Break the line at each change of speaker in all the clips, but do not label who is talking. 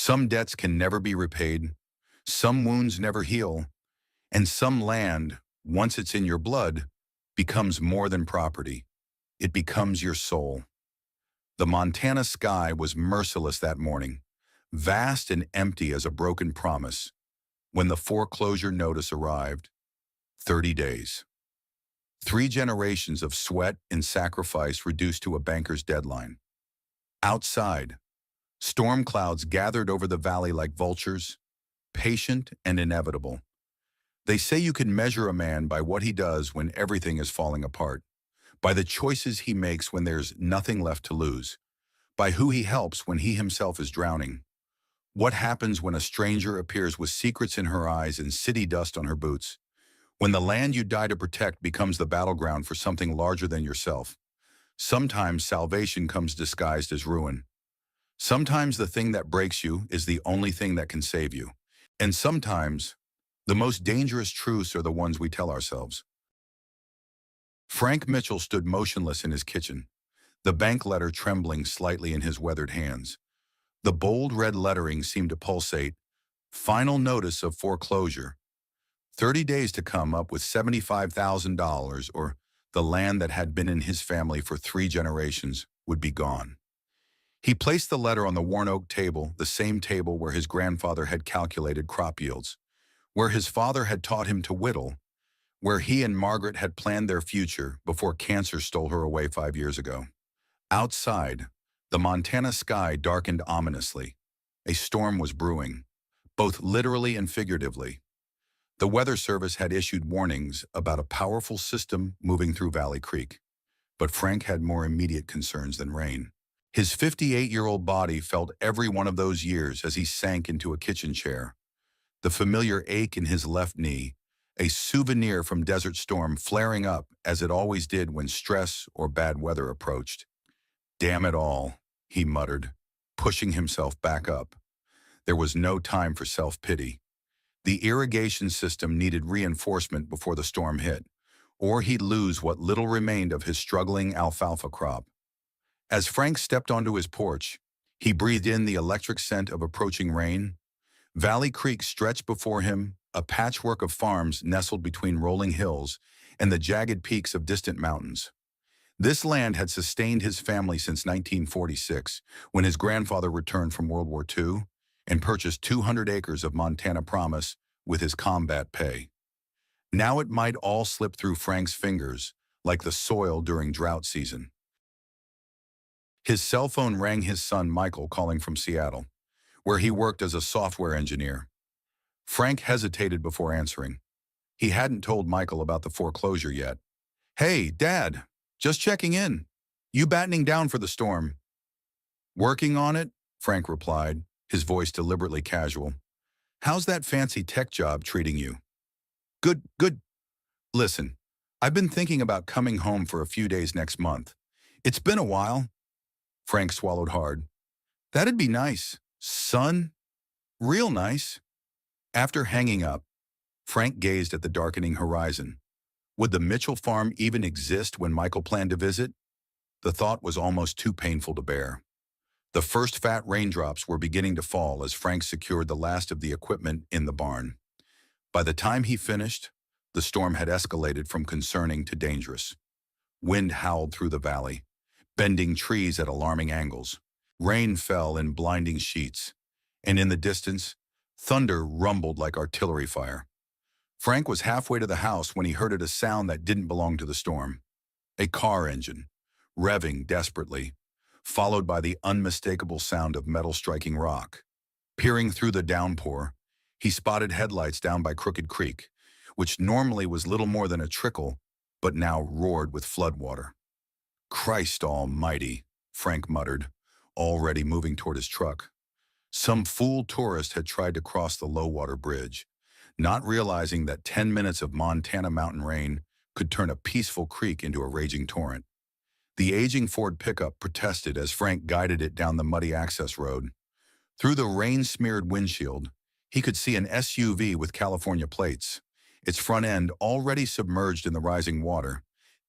Some debts can never be repaid, some wounds never heal, and some land, once it's in your blood, becomes more than property. It becomes your soul. The Montana sky was merciless that morning, vast and empty as a broken promise, when the foreclosure notice arrived. 30 days. 3 generations of sweat and sacrifice reduced to a banker's deadline. Outside, storm clouds gathered over the valley like vultures, patient and inevitable. They say you can measure a man by what he does when everything is falling apart, by the choices he makes when there's nothing left to lose, by who he helps when he himself is drowning. What happens when a stranger appears with secrets in her eyes and city dust on her boots? When the land you die to protect becomes the battleground for something larger than yourself. Sometimes salvation comes disguised as ruin. Sometimes the thing that breaks you is the only thing that can save you. And sometimes, the most dangerous truths are the ones we tell ourselves. Frank Mitchell stood motionless in his kitchen, the bank letter trembling slightly in his weathered hands. The bold red lettering seemed to pulsate, final notice of foreclosure. 30 days to come up with $75,000, or the land that had been in his family for 3 generations would be gone. He placed the letter on the worn oak table, the same table where his grandfather had calculated crop yields, where his father had taught him to whittle, where he and Margaret had planned their future before cancer stole her away 5 years ago. Outside, the Montana sky darkened ominously. A storm was brewing, both literally and figuratively. The Weather Service had issued warnings about a powerful system moving through Valley Creek, but Frank had more immediate concerns than rain. His 58-year-old body felt every one of those years as he sank into a kitchen chair. The familiar ache in his left knee, a souvenir from Desert Storm, flaring up as it always did when stress or bad weather approached. "Damn it all," he muttered, pushing himself back up. There was no time for self-pity. The irrigation system needed reinforcement before the storm hit, or he'd lose what little remained of his struggling alfalfa crop. As Frank stepped onto his porch, he breathed in the electric scent of approaching rain. Valley Creek stretched before him, a patchwork of farms nestled between rolling hills and the jagged peaks of distant mountains. This land had sustained his family since 1946, when his grandfather returned from World War II and purchased 200 acres of Montana promise with his combat pay. Now it might all slip through Frank's fingers, like the soil during drought season. His cell phone rang, his son Michael calling from Seattle, where he worked as a software engineer. Frank hesitated before answering. He hadn't told Michael about the foreclosure yet. "Hey, Dad, just checking in. You battening down for the storm?" "Working on it," Frank replied, his voice deliberately casual. "How's that fancy tech job treating you?" "Good, good. Listen, I've been thinking about coming home for a few days next month. It's been a while." Frank swallowed hard. "That'd be nice, son. Real nice." After hanging up, Frank gazed at the darkening horizon. Would the Mitchell farm even exist when Michael planned to visit? The thought was almost too painful to bear. The first fat raindrops were beginning to fall as Frank secured the last of the equipment in the barn. By the time he finished, the storm had escalated from concerning to dangerous. Wind howled through the valley, bending trees at alarming angles. Rain fell in blinding sheets, and in the distance, thunder rumbled like artillery fire. Frank was halfway to the house when he heard a sound that didn't belong to the storm. A car engine, revving desperately, followed by the unmistakable sound of metal striking rock. Peering through the downpour, he spotted headlights down by Crooked Creek, which normally was little more than a trickle, but now roared with floodwater. "Christ almighty," Frank muttered, already moving toward his truck. Some fool tourist had tried to cross the low-water bridge, not realizing that 10 minutes of Montana mountain rain could turn a peaceful creek into a raging torrent. The aging Ford pickup protested as Frank guided it down the muddy access road. Through the rain-smeared windshield, he could see an SUV with California plates, its front end already submerged in the rising water,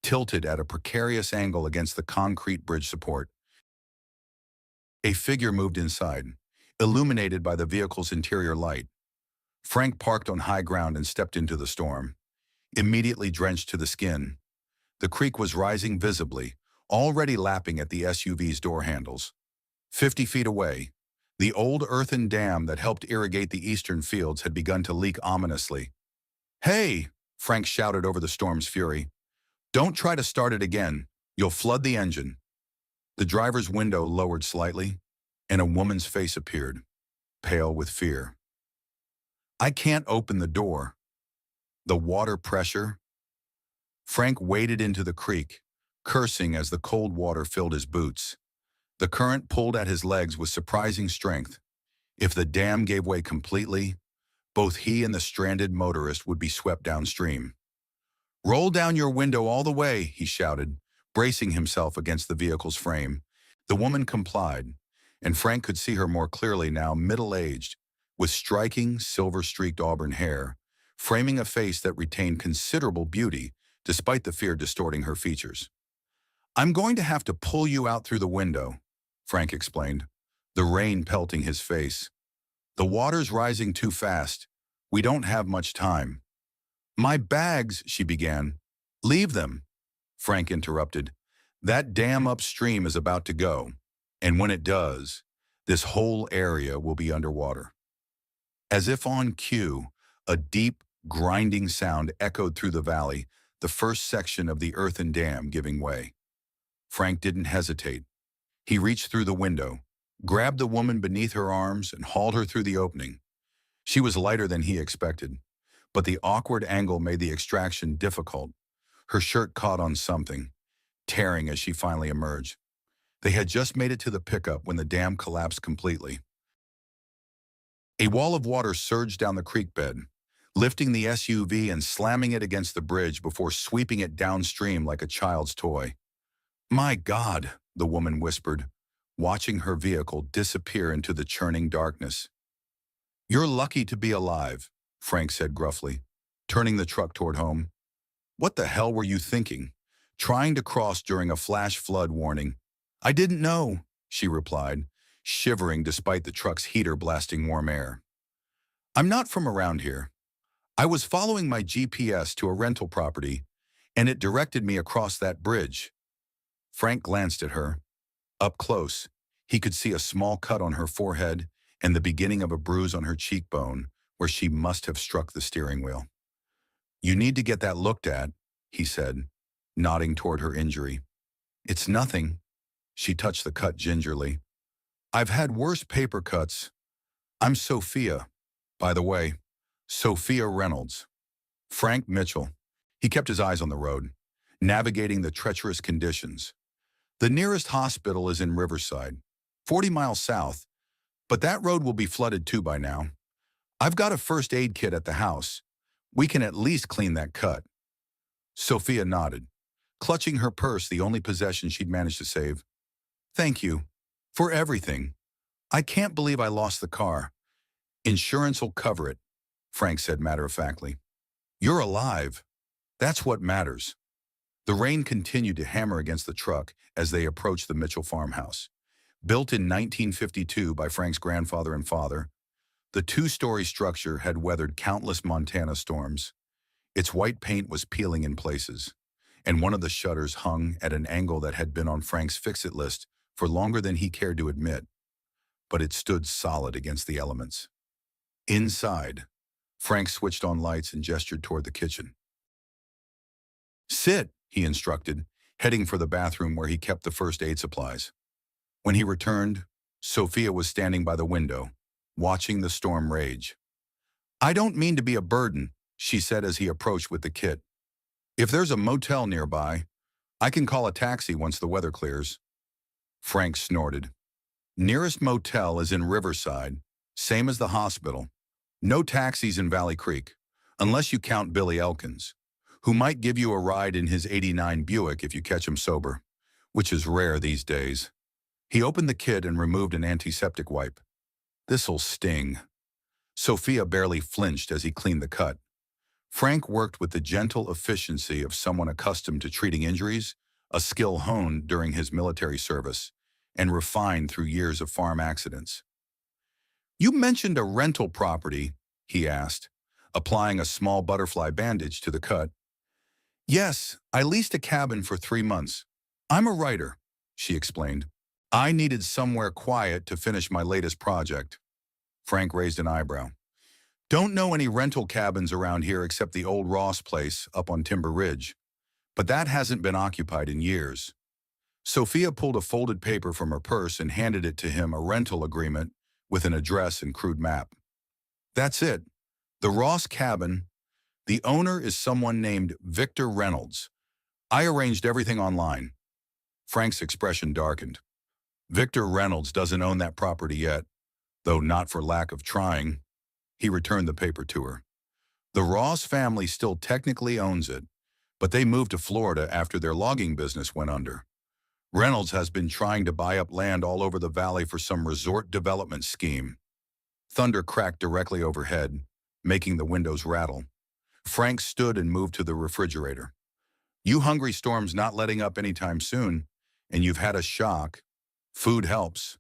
tilted at a precarious angle against the concrete bridge support. A figure moved inside, illuminated by the vehicle's interior light. Frank parked on high ground and stepped into the storm, immediately drenched to the skin. The creek was rising visibly, already lapping at the SUV's door handles. 50 feet away, the old earthen dam that helped irrigate the eastern fields had begun to leak ominously. "Hey!" Frank shouted over the storm's fury. "Don't try to start it again. You'll flood the engine." The driver's window lowered slightly, and a woman's face appeared, pale with fear. "I can't open the door." The water pressure. Frank waded into the creek, cursing as the cold water filled his boots. The current pulled at his legs with surprising strength. If the dam gave way completely, both he and the stranded motorist would be swept downstream. "Roll down your window all the way," he shouted, bracing himself against the vehicle's frame. The woman complied, and Frank could see her more clearly now, middle-aged, with striking, silver-streaked auburn hair, framing a face that retained considerable beauty despite the fear distorting her features. "I'm going to have to pull you out through the window," Frank explained, the rain pelting his face. "The water's rising too fast. We don't have much time." "My bags," she began. "Leave them," Frank interrupted. "That dam upstream is about to go, and when it does, this whole area will be underwater." As if on cue, a deep, grinding sound echoed through the valley, the first section of the earthen dam giving way. Frank didn't hesitate. He reached through the window, grabbed the woman beneath her arms, and hauled her through the opening. She was lighter than he expected, but the awkward angle made the extraction difficult. Her shirt caught on something, tearing as she finally emerged. They had just made it to the pickup when the dam collapsed completely. A wall of water surged down the creek bed, lifting the SUV and slamming it against the bridge before sweeping it downstream like a child's toy. "My God," the woman whispered, watching her vehicle disappear into the churning darkness. "You're lucky to be alive," Frank said gruffly, turning the truck toward home. "What the hell were you thinking? Trying to cross during a flash flood warning?" "I didn't know," she replied, shivering despite the truck's heater blasting warm air. "I'm not from around here. I was following my GPS to a rental property, and it directed me across that bridge." Frank glanced at her. Up close, he could see a small cut on her forehead and the beginning of a bruise on her cheekbone where she must have struck the steering wheel. "You need to get that looked at," he said, nodding toward her injury. "It's nothing." She touched the cut gingerly. "I've had worse paper cuts. I'm Sophia, by the way. Sophia Reynolds." Frank Mitchell. He kept his eyes on the road, navigating the treacherous conditions. "The nearest hospital is in Riverside, 40 miles south, but that road will be flooded too by now. I've got a first aid kit at the house. We can at least clean that cut." Sophia nodded, clutching her purse, the only possession she'd managed to save. "Thank you. For everything. I can't believe I lost the car." "Insurance will cover it," Frank said matter-of-factly. "You're alive. That's what matters." The rain continued to hammer against the truck as they approached the Mitchell farmhouse. Built in 1952 by Frank's grandfather and father, the two-story structure had weathered countless Montana storms. Its white paint was peeling in places, and one of the shutters hung at an angle that had been on Frank's fix-it list for longer than he cared to admit, but it stood solid against the elements. Inside, Frank switched on lights and gestured toward the kitchen. "Sit," he instructed, heading for the bathroom where he kept the first aid supplies. When he returned, Sophia was standing by the window, watching the storm rage. "I don't mean to be a burden," she said as he approached with the kit. "If there's a motel nearby, I can call a taxi once the weather clears." Frank snorted. "Nearest motel is in Riverside, same as the hospital. No taxis in Valley Creek, unless you count Billy Elkins, who might give you a ride in his '89 Buick if you catch him sober, which is rare these days." He opened the kit and removed an antiseptic wipe. "This'll sting." Sophia barely flinched as he cleaned the cut. Frank worked with the gentle efficiency of someone accustomed to treating injuries, a skill honed during his military service and refined through years of farm accidents. You mentioned a rental property, he asked, applying a small butterfly bandage to the cut. Yes, I leased a cabin for 3 months. I'm a writer, she explained. I needed somewhere quiet to finish my latest project. Frank raised an eyebrow. Don't know any rental cabins around here except the old Ross place up on Timber Ridge, but that hasn't been occupied in years. Sophia pulled a folded paper from her purse and handed it to him, a rental agreement with an address and crude map. That's it. The Ross cabin. The owner is someone named Victor Reynolds. I arranged everything online. Frank's expression darkened. Victor Reynolds doesn't own that property yet, though not for lack of trying. He returned the paper to her. The Ross family still technically owns it, but they moved to Florida after their logging business went under. Reynolds has been trying to buy up land all over the valley for some resort development scheme. Thunder cracked directly overhead, making the windows rattle. Frank stood and moved to the refrigerator. You hungry, Storm's not letting up anytime soon, and you've had a shock. Food helps.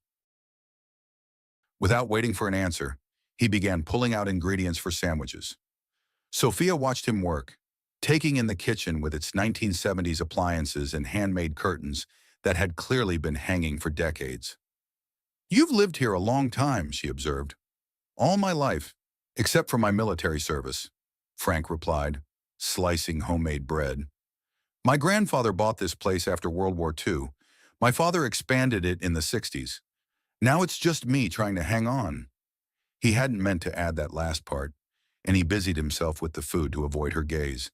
Without waiting for an answer, he began pulling out ingredients for sandwiches. Sophia watched him work, taking in the kitchen with its 1970s appliances and handmade curtains that had clearly been hanging for decades. You've lived here a long time, she observed. All my life, except for my military service, Frank replied, slicing homemade bread. My grandfather bought this place after World War II. My father expanded it in the 60s. Now it's just me trying to hang on. He hadn't meant to add that last part, and he busied himself with the food to avoid her gaze.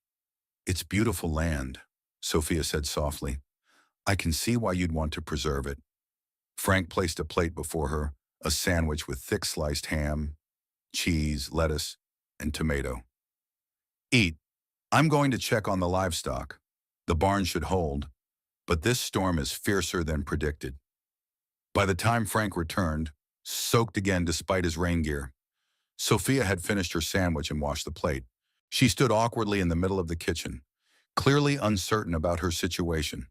It's beautiful land, Sophia said softly. I can see why you'd want to preserve it. Frank placed a plate before her, a sandwich with thick sliced ham, cheese, lettuce, and tomato. Eat. I'm going to check on the livestock. The barn should hold, but this storm is fiercer than predicted. By the time Frank returned, soaked again despite his rain gear, Sophia had finished her sandwich and washed the plate. She stood awkwardly in the middle of the kitchen, clearly uncertain about her situation.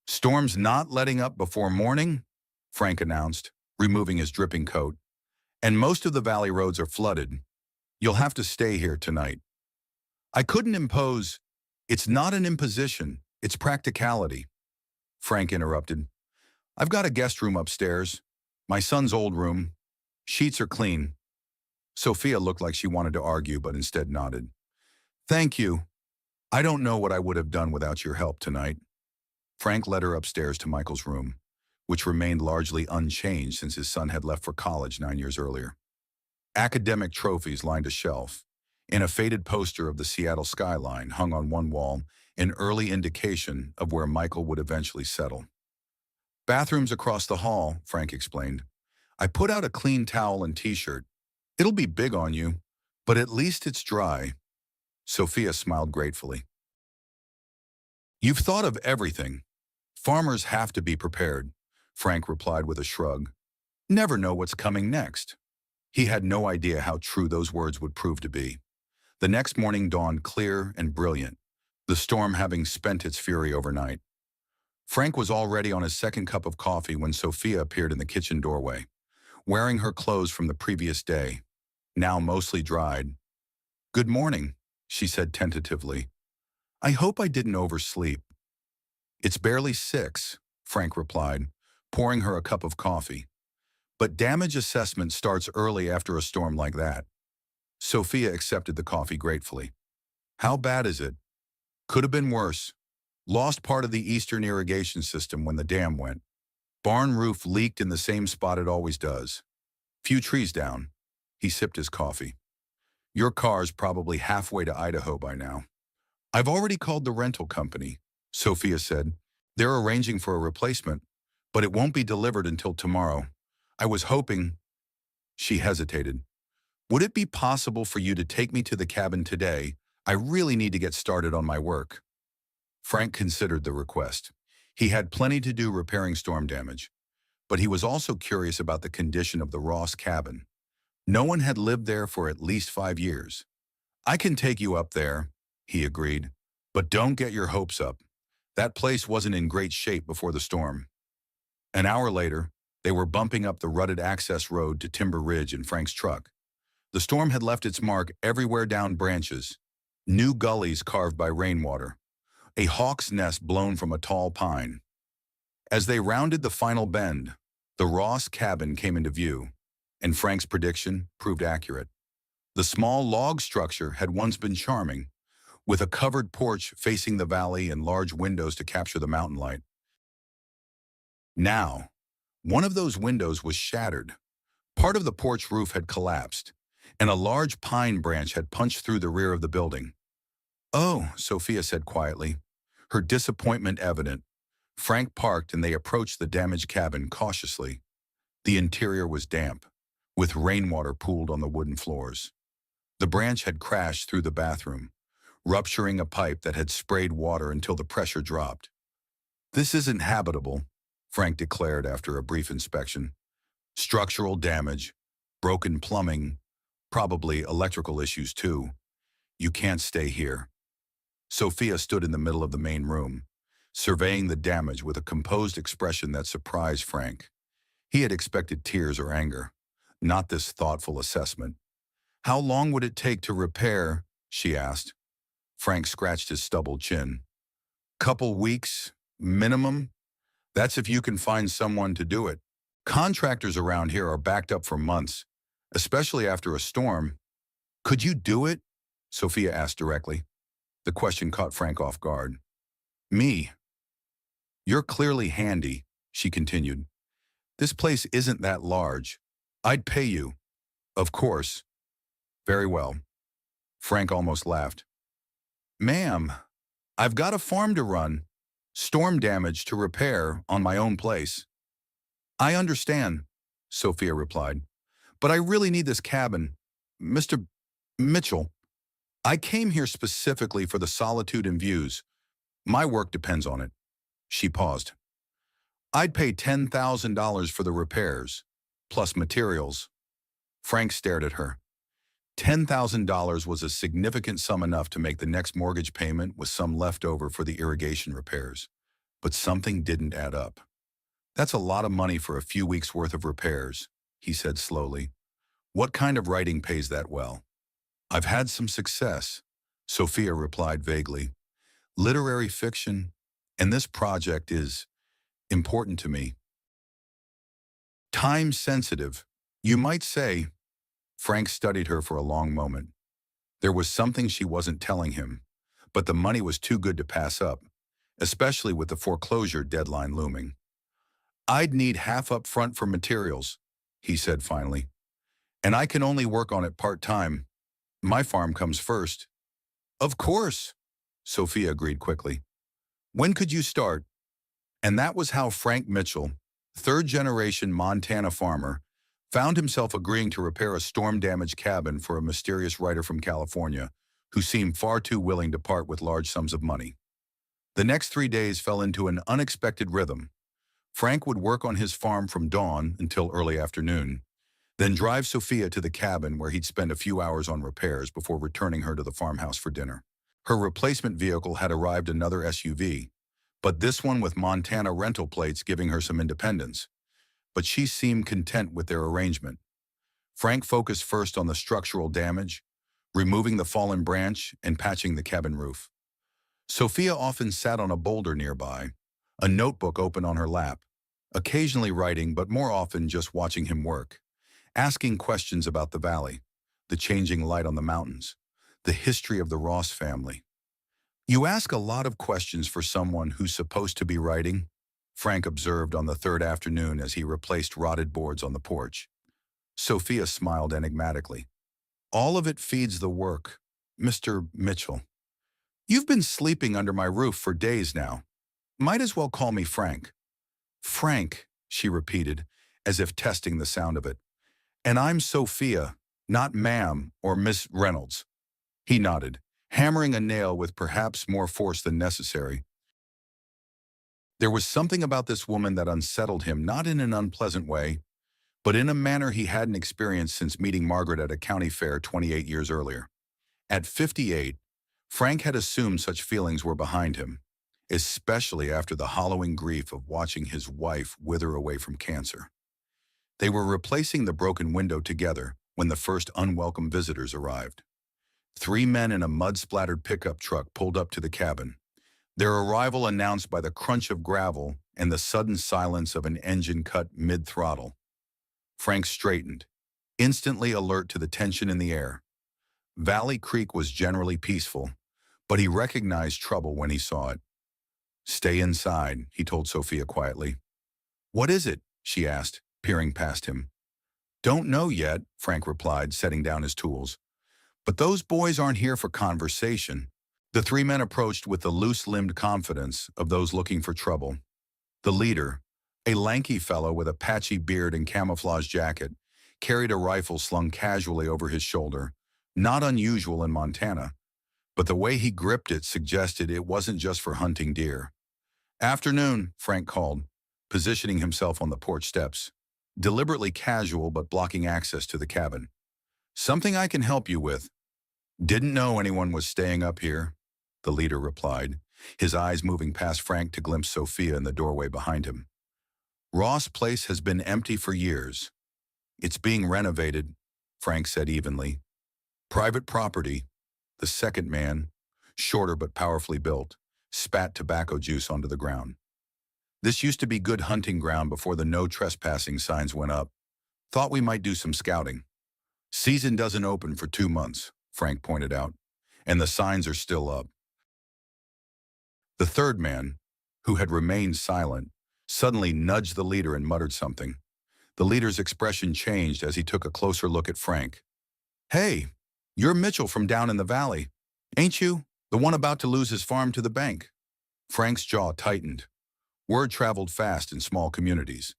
Storm's not letting up before morning, Frank announced, removing his dripping coat. And most of the valley roads are flooded. You'll have to stay here tonight. I couldn't impose. It's not an imposition, it's practicality. Frank interrupted. I've got a guest room upstairs. My son's old room. Sheets are clean. Sophia looked like she wanted to argue, but instead nodded. Thank you. I don't know what I would have done without your help tonight. Frank led her upstairs to Michael's room, which remained largely unchanged since his son had left for college 9 years earlier. Academic trophies lined a shelf, and a faded poster of the Seattle skyline hung on one wall, an early indication of where Michael would eventually settle. Bathrooms across the hall, Frank explained. I put out a clean towel and t-shirt. It'll be big on you, but at least it's dry. Sophia smiled gratefully. You've thought of everything. Farmers have to be prepared, Frank replied with a shrug. Never know what's coming next. He had no idea how true those words would prove to be. The next morning dawned clear and brilliant, the storm having spent its fury overnight. Frank was already on his second cup of coffee when Sophia appeared in the kitchen doorway, wearing her clothes from the previous day, now mostly dried. Good morning, she said tentatively. I hope I didn't oversleep. It's barely 6, Frank replied, pouring her a cup of coffee. But damage assessment starts early after a storm like that. Sophia accepted the coffee gratefully. How bad is it? Could have been worse. Lost part of the eastern irrigation system when the dam went. Barn roof leaked in the same spot it always does. Few trees down. He sipped his coffee. Your car's probably halfway to Idaho by now. I've already called the rental company, Sophia said. They're arranging for a replacement, but it won't be delivered until tomorrow. I was hoping. She hesitated. Would it be possible for you to take me to the cabin today? I really need to get started on my work. Frank considered the request. He had plenty to do repairing storm damage, but he was also curious about the condition of the Ross cabin. No one had lived there for at least 5 years. I can take you up there, he agreed, but don't get your hopes up. That place wasn't in great shape before the storm. An hour later, They were bumping up the rutted access road to Timber Ridge in Frank's truck. The storm had left its mark everywhere down branches, new gullies carved by rainwater, a hawk's nest blown from a tall pine. As they rounded the final bend, the Ross cabin came into view, and Frank's prediction proved accurate. The small log structure had once been charming, with a covered porch facing the valley and large windows to capture the mountain light. Now, one of those windows was shattered. Part of the porch roof had collapsed, and a large pine branch had punched through the rear of the building. "Oh," Sophia said quietly, her disappointment evident. Frank parked and they approached the damaged cabin cautiously. The interior was damp, with rainwater pooled on the wooden floors. The branch had crashed through the bathroom, rupturing a pipe that had sprayed water until the pressure dropped. "This isn't habitable," Frank declared after a brief inspection. "Structural damage, broken plumbing, probably electrical issues too. You can't stay here." Sophia stood in the middle of the main room, surveying the damage with a composed expression that surprised Frank. He had expected tears or anger, not this thoughtful assessment. "How long would it take to repair?" she asked. Frank scratched his stubbled chin. "Couple weeks, minimum. That's if you can find someone to do it. Contractors around here are backed up for months, especially after a storm." "Could you do it?" Sophia asked directly. The question caught Frank off guard. "Me? You're clearly handy," she continued. "This place isn't that large. I'd pay you." "Of course." "Very well." Frank almost laughed. "Ma'am, I've got a farm to run, storm damage to repair on my own place." "I understand," Sophia replied, "but I really need this cabin. Mr. Mitchell, I came here specifically for the solitude and views. My work depends on it." She paused. "I'd pay $10,000 for the repairs, plus materials." Frank stared at her. $10,000 was a significant sum enough to make the next mortgage payment with some left over for the irrigation repairs. But something didn't add up. "That's a lot of money for a few weeks' worth of repairs," he said slowly. "What kind of writing pays that well?" "I've had some success," Sophia replied vaguely. "Literary fiction, and this project is important to me. Time sensitive, you might say." Frank studied her for a long moment. There was something she wasn't telling him, but the money was too good to pass up, especially with the foreclosure deadline looming. "I'd need half up front for materials," he said finally. "And I can only work on it part-time. My farm comes first." "Of course," Sophia agreed quickly. "When could you start?" And that was how Frank Mitchell, third-generation Montana farmer, found himself agreeing to repair a storm-damaged cabin for a mysterious writer from California who seemed far too willing to part with large sums of money. The next 3 days fell into an unexpected rhythm. Frank would work on his farm from dawn until early afternoon, then drive Sophia to the cabin where he'd spend a few hours on repairs before returning her to the farmhouse for dinner. Her replacement vehicle had arrived, another SUV, but this one with Montana rental plates giving her some independence. But she seemed content with their arrangement. Frank focused first on the structural damage, removing the fallen branch and patching the cabin roof. Sophia often sat on a boulder nearby, a notebook open on her lap, occasionally writing but more often just watching him work, asking questions about the valley, the changing light on the mountains, the history of the Ross family. "You ask a lot of questions for someone who's supposed to be writing," Frank observed on the third afternoon as he replaced rotted boards on the porch. Sophia smiled enigmatically. "All of it feeds the work, Mr. Mitchell. You've been sleeping under my roof for days now. Might as well call me Frank." "Frank," she repeated, as if testing the sound of it. "And I'm Sophia, not ma'am or Miss Reynolds." He nodded, hammering a nail with perhaps more force than necessary. There was something about this woman that unsettled him, not in an unpleasant way, but in a manner he hadn't experienced since meeting Margaret at a county fair 28 years earlier. At 58, Frank had assumed such feelings were behind him, especially after the hollowing grief of watching his wife wither away from cancer. They were replacing the broken window together when the first unwelcome visitors arrived. Three men in a mud-splattered pickup truck pulled up to the cabin, their arrival announced by the crunch of gravel and the sudden silence of an engine cut mid-throttle. Frank straightened, instantly alert to the tension in the air. Valley Creek was generally peaceful, but he recognized trouble when he saw it. "Stay inside," he told Sophia quietly. "What is it?" she asked, peering past him. "Don't know yet," Frank replied, setting down his tools. "But those boys aren't here for conversation." The three men approached with the loose-limbed confidence of those looking for trouble. The leader, a lanky fellow with a patchy beard and camouflage jacket, carried a rifle slung casually over his shoulder, not unusual in Montana, but the way he gripped it suggested it wasn't just for hunting deer. "Afternoon," Frank called, positioning himself on the porch steps, deliberately casual but blocking access to the cabin. "Something I can help you with?" "Didn't know anyone was staying up here," the leader replied, his eyes moving past Frank to glimpse Sophia in the doorway behind him. "Ross' place has been empty for years. It's being renovated," Frank said evenly. "Private property." The second man, shorter but powerfully built, spat tobacco juice onto the ground. "This used to be good hunting ground before the no trespassing signs went up. Thought we might do some scouting." "Season doesn't open for 2 months," Frank pointed out, "and the signs are still up." The third man, who had remained silent, suddenly nudged the leader and muttered something. The leader's expression changed as he took a closer look at Frank. "Hey, you're Mitchell from down in the valley, ain't you? The one about to lose his farm to the bank." Frank's jaw tightened. Word traveled fast in small communities,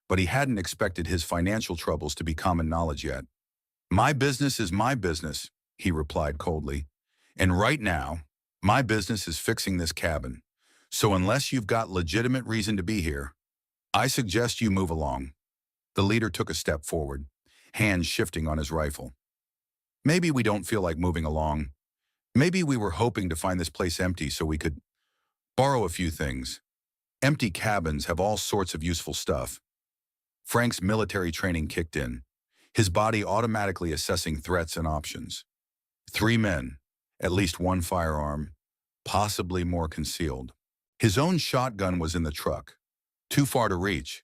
but he hadn't expected his financial troubles to be common knowledge yet. "My business is my business," he replied coldly. "And right now, my business is fixing this cabin. So unless you've got legitimate reason to be here, I suggest you move along." The leader took a step forward, hands shifting on his rifle. "Maybe we don't feel like moving along. Maybe we were hoping to find this place empty so we could borrow a few things. Empty cabins have all sorts of useful stuff." Frank's military training kicked in, his body automatically assessing threats and options. Three men, at least one firearm, possibly more concealed. His own shotgun was in the truck, too far to reach.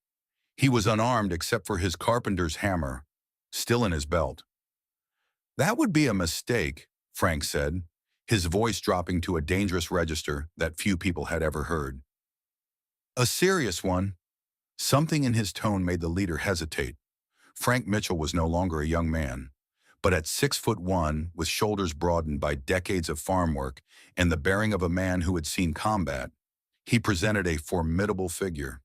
He was unarmed except for his carpenter's hammer, still in his belt. "That would be a mistake," Frank said, his voice dropping to a dangerous register that few people had ever heard. "A serious one." Something in his tone made the leader hesitate. Frank Mitchell was no longer a young man, but at 6'1", with shoulders broadened by decades of farm work and the bearing of a man who had seen combat, he presented a formidable figure.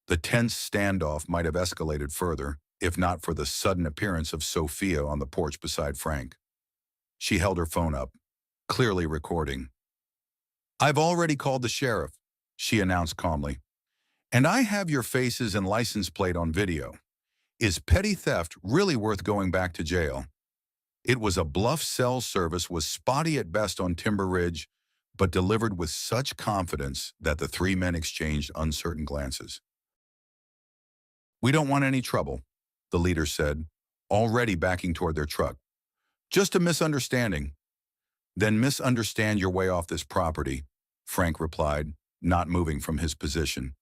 The tense standoff might have escalated further, if not for the sudden appearance of Sophia on the porch beside Frank. She held her phone up, clearly recording. "I've already called the sheriff," she announced calmly. "And I have your faces and license plate on video. Is petty theft really worth going back to jail?" It was a bluff cell service was spotty at best on Timber Ridge, but delivered with such confidence that the three men exchanged uncertain glances. "We don't want any trouble," the leader said, already backing toward their truck. "Just a misunderstanding." "Then misunderstand your way off this property," Frank replied, not moving from his position.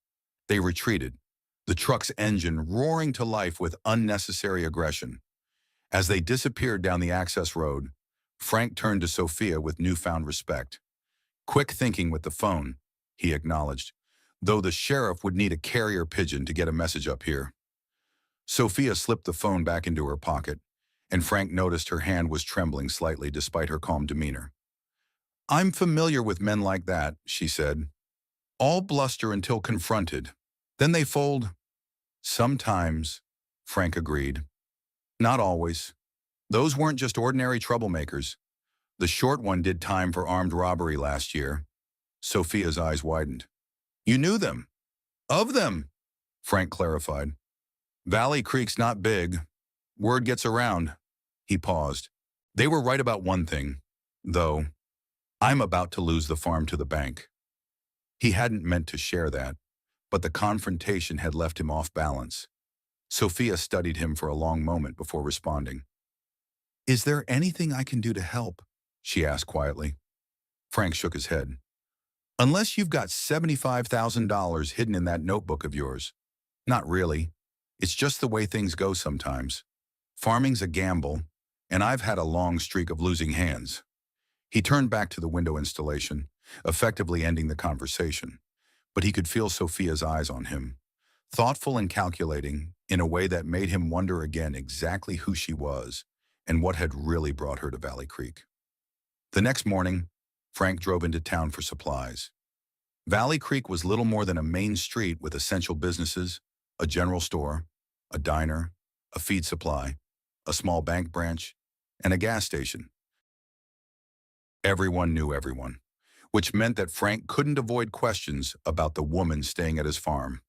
They retreated, the truck's engine roaring to life with unnecessary aggression. As they disappeared down the access road, Frank turned to Sophia with newfound respect. "Quick thinking with the phone," he acknowledged, "though the sheriff would need a carrier pigeon to get a message up here." Sophia slipped the phone back into her pocket, and Frank noticed her hand was trembling slightly despite her calm demeanor. "I'm familiar with men like that," she said. "All bluster until confronted. Then they fold." "Sometimes," Frank agreed. "Not always. Those weren't just ordinary troublemakers. The short one did time for armed robbery last year." Sophia's eyes widened. "You knew them?" "Of them," Frank clarified. "Valley Creek's not big. Word gets around." He paused. "They were right about one thing, though. I'm about to lose the farm to the bank." He hadn't meant to share that, but the confrontation had left him off balance. Sophia studied him for a long moment before responding. "Is there anything I can do to help?" she asked quietly. Frank shook his head. "Unless you've got $75,000 hidden in that notebook of yours." "Not really. It's just the way things go sometimes. Farming's a gamble, and I've had a long streak of losing hands." He turned back to the window installation, effectively ending the conversation, but he could feel Sophia's eyes on him, thoughtful and calculating in a way that made him wonder again exactly who she was and what had really brought her to Valley Creek. The next morning, Frank drove into town for supplies. Valley Creek was little more than a main street with essential businesses, a general store, a diner, a feed supply, a small bank branch, and a gas station. Everyone knew everyone, which meant that Frank couldn't avoid questions about the woman staying at his farm.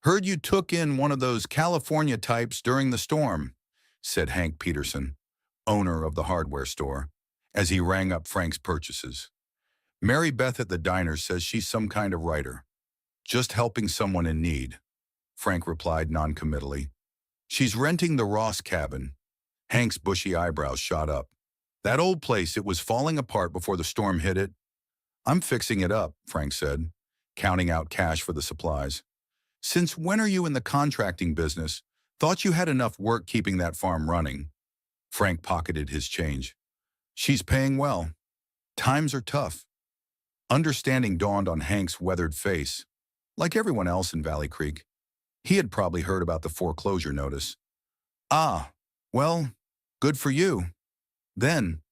"Heard you took in one of those California types during the storm," said Hank Peterson, owner of the hardware store, as he rang up Frank's purchases. "Mary Beth at the diner says she's some kind of writer. Just helping someone in need," Frank replied noncommittally. "She's renting the Ross cabin." Hank's bushy eyebrows shot up. "That old place, it was falling apart before the storm hit it." "I'm fixing it up," Frank said, counting out cash for the supplies. "Since when are you in the contracting business? Thought you had enough work keeping that farm running." Frank pocketed his change. "She's paying well. Times are tough." Understanding dawned on Hank's weathered face. Like everyone else in Valley Creek, he had probably heard about the foreclosure notice. "Ah, well, good for you." Then,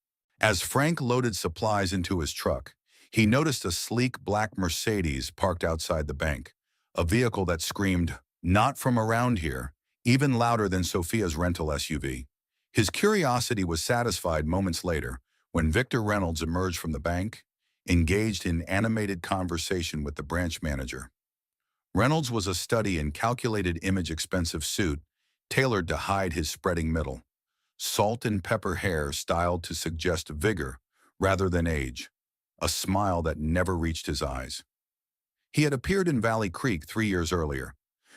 as Frank loaded supplies into his truck, he noticed a sleek black Mercedes parked outside the bank, a vehicle that screamed, "Not from around here," even louder than Sophia's rental SUV. His curiosity was satisfied moments later when Victor Reynolds emerged from the bank, engaged in animated conversation with the branch manager. Reynolds was a study in calculated image expensive suit tailored to hide his spreading middle, salt and pepper hair styled to suggest vigor rather than age, a smile that never reached his eyes. He had appeared in Valley Creek 3 years earlier,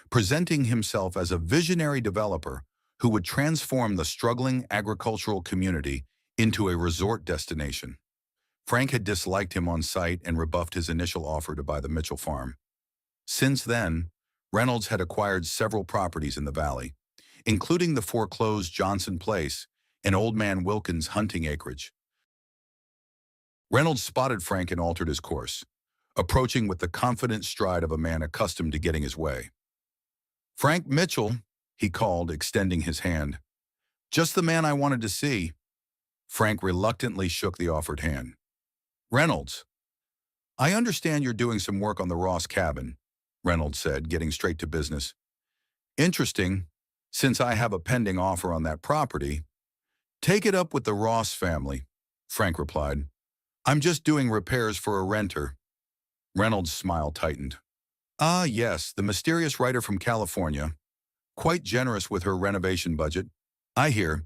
presenting himself as a visionary developer who would transform the struggling agricultural community into a resort destination. Frank had disliked him on sight and rebuffed his initial offer to buy the Mitchell farm. Since then, Reynolds had acquired several properties in the valley, including the foreclosed Johnson Place and Old Man Wilkins' hunting acreage. Reynolds spotted Frank and altered his course, approaching with the confident stride of a man accustomed to getting his way. "Frank Mitchell," he called, extending his hand. "Just the man I wanted to see." Frank reluctantly shook the offered hand. "Reynolds, I understand you're doing some work on the Ross cabin," Reynolds said, getting straight to business. "Interesting, since I have a pending offer on that property." "Take it up with the Ross family," Frank replied. "I'm just doing repairs for a renter." Reynolds' smile tightened. "Ah, yes, the mysterious writer from California. Quite generous with her renovation budget. I hear."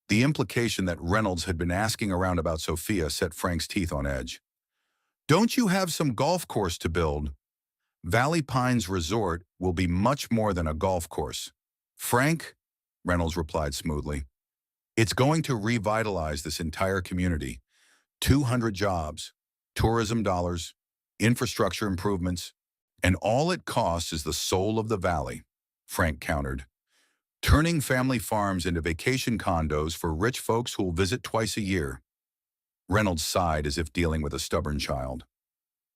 The implication that Reynolds had been asking around about Sophia set Frank's teeth on edge. "Don't you have some golf course to build?" "Valley Pines Resort will be much more than a golf course, Frank," Reynolds replied smoothly. "It's going to revitalize this entire community. 200 jobs, tourism dollars, infrastructure improvements, and all it costs is the soul of the valley," Frank countered. "Turning family farms into vacation condos for rich folks who'll visit twice a year." Reynolds sighed as if dealing with a stubborn child.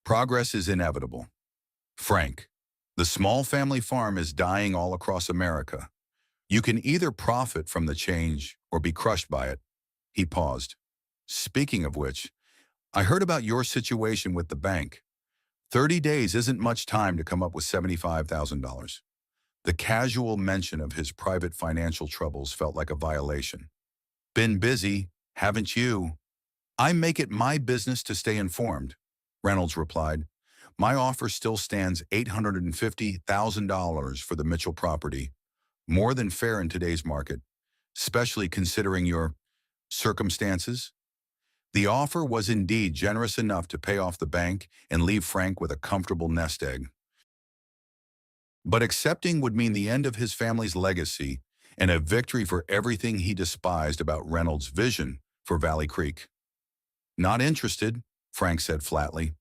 "Progress is inevitable. Frank, the small family farm is dying all across America. You can either profit from the change or be crushed by it." He paused. "Speaking of which, I heard about your situation with the bank. 30 days isn't much time to come up with $75,000. The casual mention of his private financial troubles felt like a violation. "Been busy, haven't you?" "I make it my business to stay informed," Reynolds replied. "My offer still stands $850,000 for the Mitchell property. More than fair in today's market, especially considering your circumstances." The offer was indeed generous enough to pay off the bank and leave Frank with a comfortable nest egg. But accepting would mean the end of his family's legacy and a victory for everything he despised about Reynolds' vision for Valley Creek. Not interested, Frank said flatly.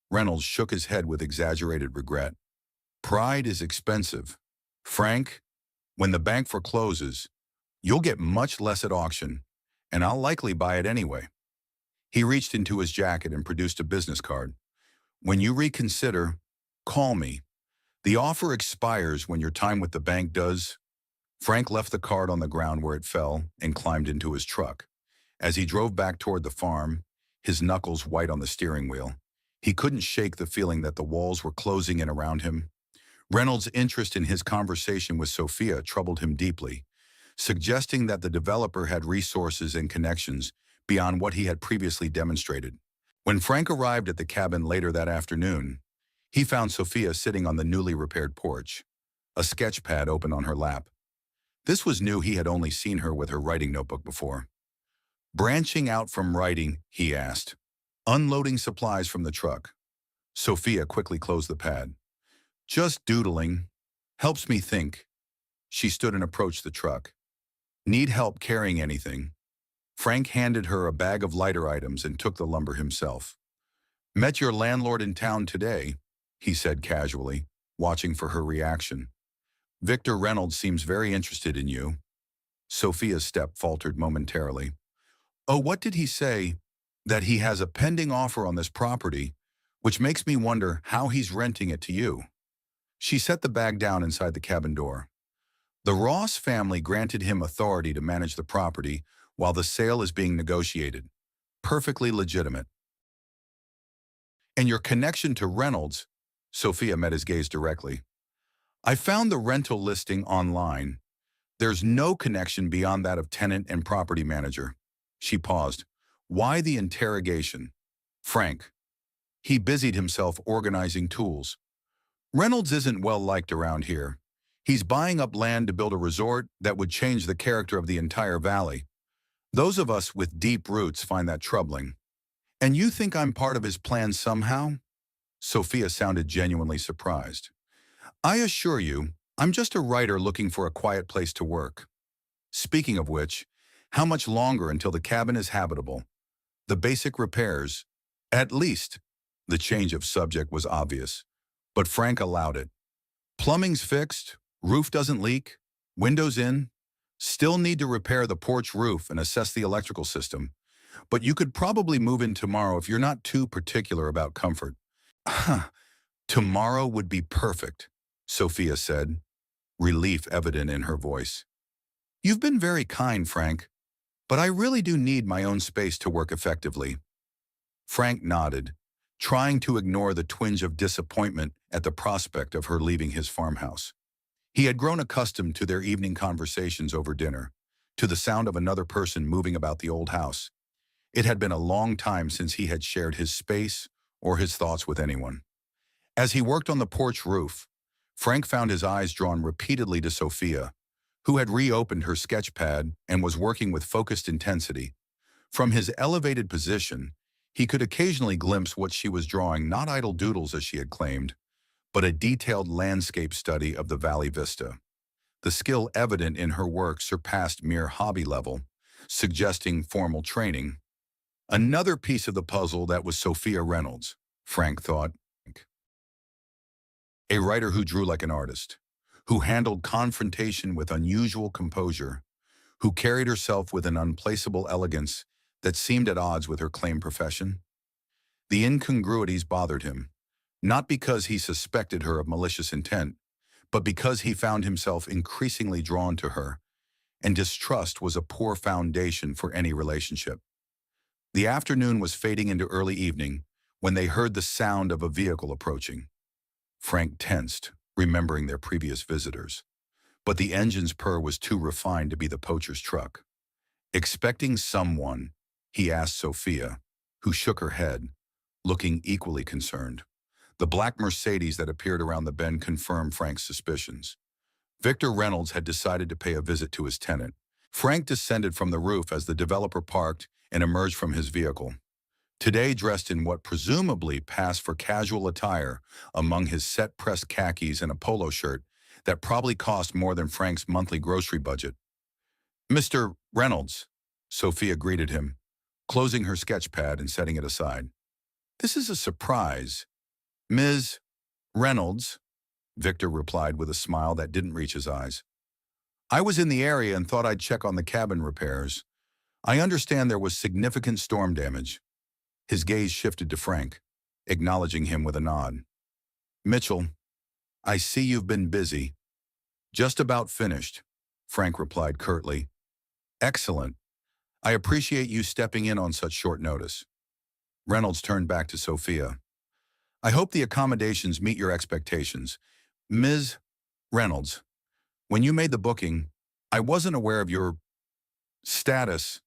Reynolds shook his head with exaggerated regret. Pride is expensive. Frank, when the bank forecloses, you'll get much less at auction, and I'll likely buy it anyway. He reached into his jacket and produced a business card. When you reconsider, call me. The offer expires when your time with the bank does. Frank left the card on the ground where it fell and climbed into his truck. As he drove back toward the farm, his knuckles white on the steering wheel, he couldn't shake the feeling that the walls were closing in around him. Reynolds' interest in his conversation with Sophia troubled him deeply, suggesting that the developer had resources and connections beyond what he had previously demonstrated. When Frank arrived at the cabin later that afternoon, he found Sophia sitting on the newly repaired porch, a sketch pad open on her lap. This was new. He had only seen her with her writing notebook before. Branching out from writing, he asked. Unloading supplies from the truck. Sophia quickly closed the pad. Just doodling. Helps me think. She stood and approached the truck. Need help carrying anything? Frank handed her a bag of lighter items and took the lumber himself. Met your landlord in town today, he said casually, watching for her reaction. Victor Reynolds seems very interested in you. Sophia's step faltered momentarily. Oh, what did he say? That he has a pending offer on this property, which makes me wonder how he's renting it to you. She set the bag down inside the cabin door. The Ross family granted him authority to manage the property while the sale is being negotiated. Perfectly legitimate. And your connection to Reynolds, Sophia met his gaze directly. I found the rental listing online. There's no connection beyond that of tenant and property manager. She paused. Why the interrogation? Frank. He busied himself organizing tools. Reynolds isn't well liked around here. He's buying up land to build a resort that would change the character of the entire valley. Those of us with deep roots find that troubling. And you think I'm part of his plan somehow? Sophia sounded genuinely surprised. I assure you, I'm just a writer looking for a quiet place to work. Speaking of which, how much longer until the cabin is habitable? The basic repairs, at least. The change of subject was obvious, but Frank allowed it. Plumbing's fixed, roof doesn't leak, windows in. Still need to repair the porch roof and assess the electrical system. But you could probably move in tomorrow if you're not too particular about comfort. Tomorrow would be perfect, Sophia said, relief evident in her voice. You've been very kind, Frank, but I really do need my own space to work effectively. Frank nodded, trying to ignore the twinge of disappointment at the prospect of her leaving his farmhouse. He had grown accustomed to their evening conversations over dinner, to the sound of another person moving about the old house. It had been a long time since he had shared his space or his thoughts with anyone. As he worked on the porch roof, Frank found his eyes drawn repeatedly to Sophia, who had reopened her sketch pad and was working with focused intensity. From his elevated position, he could occasionally glimpse what she was drawing, not idle doodles as she had claimed, but a detailed landscape study of the valley vista. The skill evident in her work surpassed mere hobby level, suggesting formal training. Another piece of the puzzle that was Sophia Reynolds, Frank thought. A writer who drew like an artist, who handled confrontation with unusual composure, who carried herself with an unplaceable elegance that seemed at odds with her claimed profession. The incongruities bothered him, not because he suspected her of malicious intent, but because he found himself increasingly drawn to her, and distrust was a poor foundation for any relationship. The afternoon was fading into early evening when they heard the sound of a vehicle approaching. Frank tensed, remembering their previous visitors, but the engine's purr was too refined to be the poacher's truck. Expecting someone, he asked Sophia, who shook her head, looking equally concerned. The black Mercedes that appeared around the bend confirmed Frank's suspicions. Victor Reynolds had decided to pay a visit to his tenant. Frank descended from the roof as the developer parked and emerged from his vehicle. today dressed in what presumably passed for casual attire among his set-pressed khakis and a polo shirt that probably cost more than Frank's monthly grocery budget. "Mr. Reynolds," Sophia greeted him, closing her sketch pad and setting it aside. "This is a surprise. Ms. Reynolds," Victor replied with a smile that didn't reach his eyes. "I was in the area and thought I'd check on the cabin repairs. I understand there was significant storm damage." His gaze shifted to Frank, acknowledging him with a nod. "Mitchell, I see you've been busy." "Just about finished," Frank replied curtly. "Excellent. I appreciate you stepping in on such short notice." Reynolds turned back to Sophia. "I hope the accommodations meet your expectations. Ms. Reynolds, when you made the booking, I wasn't aware of your status."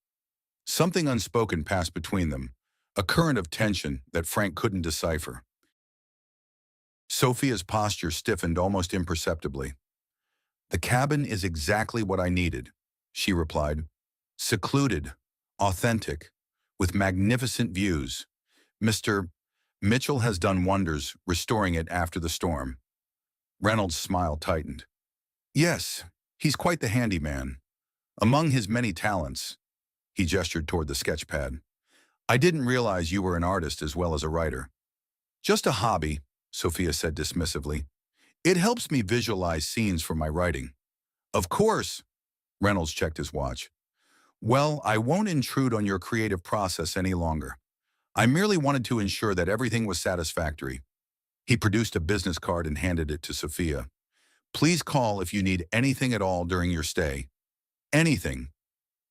Something unspoken passed between them, a current of tension that Frank couldn't decipher. Sophia's posture stiffened almost imperceptibly. "The cabin is exactly what I needed," she replied. "Secluded, authentic, with magnificent views. Mr. Mitchell has done wonders restoring it after the storm." Reynolds' smile tightened. "Yes, he's quite the handyman. Among his many talents," he gestured toward the sketch pad. "I didn't realize you were an artist as well as a writer." "Just a hobby," Sophia said dismissively. "It helps me visualize scenes for my writing." "Of course," Reynolds checked his watch. "Well, I won't intrude on your creative process any longer. I merely wanted to ensure that everything was satisfactory." He produced a business card and handed it to Sophia. "Please call if you need anything at all during your stay." Anything.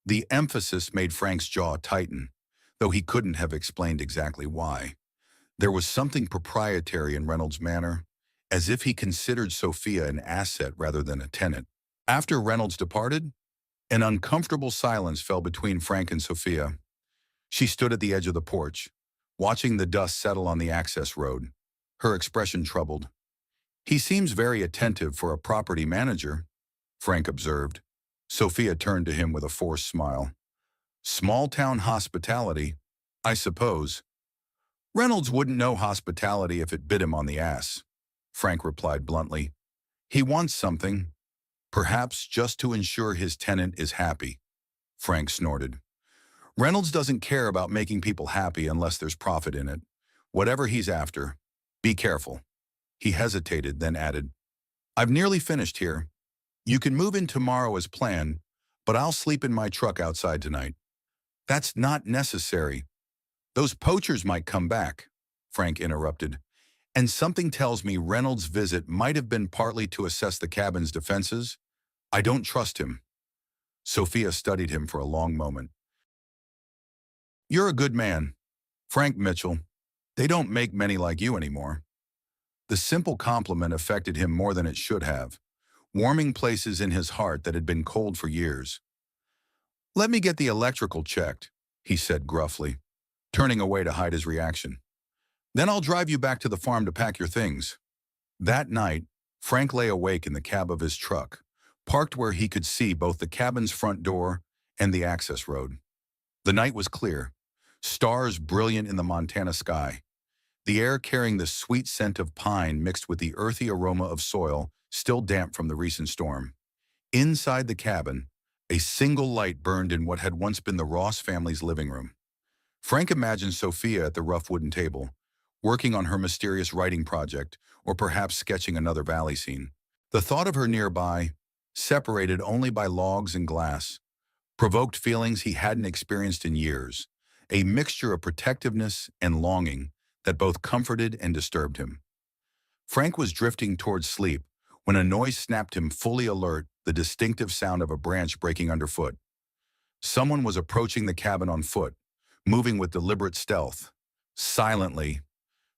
The emphasis made Frank's jaw tighten, though he couldn't have explained exactly why. There was something proprietary in Reynolds' manner, as if he considered Sophia an asset rather than a tenant. After Reynolds departed, an uncomfortable silence fell between Frank and Sophia. She stood at the edge of the porch, watching the dust settle on the access road, her expression troubled. "He seems very attentive for a property manager," Frank observed. Sophia turned to him with a forced smile. "Small-town hospitality, I suppose." "Reynolds wouldn't know hospitality if it bit him on the ass," Frank replied bluntly. "He wants something, perhaps just to ensure his tenant is happy." Frank snorted. "Reynolds doesn't care about making people happy unless there's profit in it. Whatever he's after, be careful." He hesitated, then added, "I've nearly finished here. You can move in tomorrow as planned, but I'll sleep in my truck outside tonight." "That's not necessary. Those poachers might come back," Frank interrupted. "And something tells me Reynolds' visit might have been partly to assess the cabin's defenses. I don't trust him." Sophia studied him for a long moment. "You're a good man, Frank Mitchell. They don't make many like you anymore." The simple compliment affected him more than it should have, warming places in his heart that had been cold for years. "Let me get the electrical checked," he said gruffly, turning away to hide his reaction. "Then I'll drive you back to the farm to pack your things." That night, Frank lay awake in the cab of his truck, parked where he could see both the cabin's front door and the access road. The night was clear, stars brilliant in the Montana sky, the air carrying the sweet scent of pine mixed with the earthy aroma of soil still damp from the recent storm. Inside the cabin, a single light burned in what had once been the Ross family's living room. Frank imagined Sophia at the rough wooden table, working on her mysterious writing project, or perhaps sketching another valley scene. The thought of her nearby, separated only by logs and glass, provoked feelings he hadn't experienced in years, a mixture of protectiveness and longing that both comforted and disturbed him. Frank was drifting towards sleep when a noise snapped him fully alert, the distinctive sound of a branch breaking underfoot. Someone was approaching the cabin on foot, moving with deliberate stealth. Silently,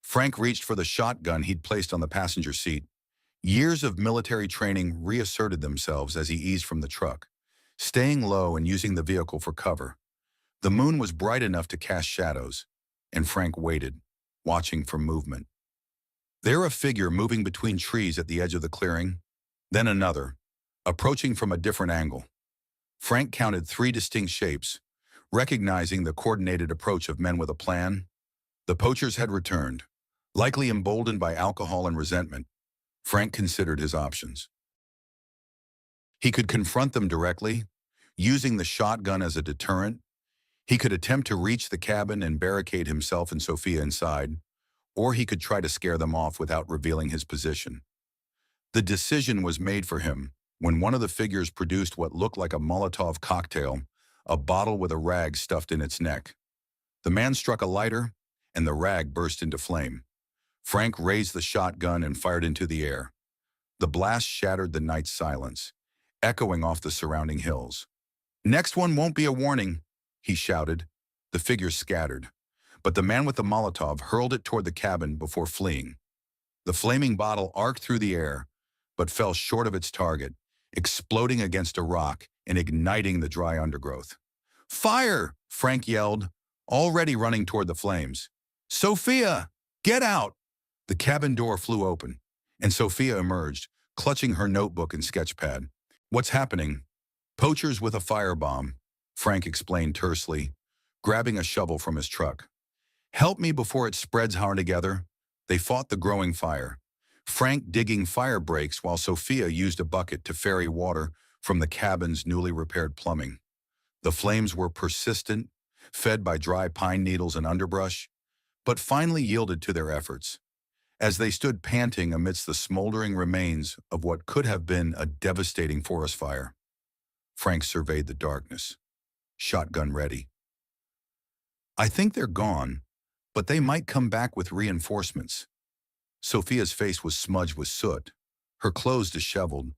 Frank reached for the shotgun he'd placed on the passenger seat. Years of military training reasserted themselves as he eased from the truck, staying low and using the vehicle for cover. The moon was bright enough to cast shadows, and Frank waited, watching for movement. There a figure moving between trees at the edge of the clearing, then another, approaching from a different angle. Frank counted 3 distinct shapes, recognizing the coordinated approach of men with a plan. The poachers had returned. Likely emboldened by alcohol and resentment, Frank considered his options. He could confront them directly, using the shotgun as a deterrent. He could attempt to reach the cabin and barricade himself and Sophia inside, or he could try to scare them off without revealing his position. The decision was made for him when one of the figures produced what looked like a Molotov cocktail, a bottle with a rag stuffed in its neck. The man struck a lighter, and the rag burst into flame. Frank raised the shotgun and fired into the air. The blast shattered the night's silence, echoing off the surrounding hills. "Next one won't be a warning," he shouted. The figures scattered, but the man with the Molotov hurled it toward the cabin before fleeing. The flaming bottle arced through the air, but fell short of its target, exploding against a rock and igniting the dry undergrowth. "Fire!" Frank yelled, already running toward the flames. "Sophia, get out!" The cabin door flew open, and Sophia emerged, clutching her notebook and sketchpad. "What's happening?" "Poachers with a firebomb," Frank explained tersely, grabbing a shovel from his truck. "Help me before it spreads hard together." They fought the growing fire, Frank digging fire breaks while Sophia used a bucket to ferry water from the cabin's newly repaired plumbing. The flames were persistent, fed by dry pine needles and underbrush, but finally yielded to their efforts. As they stood panting amidst the smoldering remains of what could have been a devastating forest fire, Frank surveyed the darkness, shotgun ready. "I think they're gone, but they might come back with reinforcements." Sophia's face was smudged with soot, her clothes disheveled,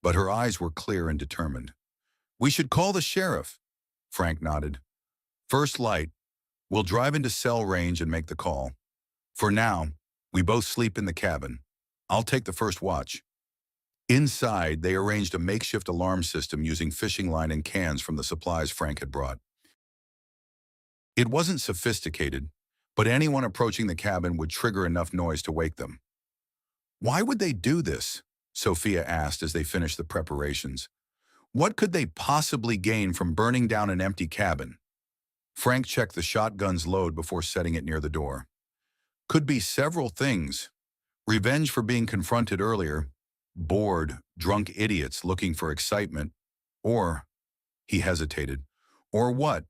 but her eyes were clear and determined. "We should call the sheriff," Frank nodded. "First light, we'll drive into cell range and make the call. For now, we both sleep in the cabin. I'll take the first watch." Inside, they arranged a makeshift alarm system using fishing line and cans from the supplies Frank had brought. It wasn't sophisticated, but anyone approaching the cabin would trigger enough noise to wake them. "Why would they do this?" Sophia asked as they finished the preparations. "What could they possibly gain from burning down an empty cabin?" Frank checked the shotgun's load before setting it near the door. "Could be several things. Revenge for being confronted earlier, bored, drunk idiots looking for excitement, or," he hesitated, "or what?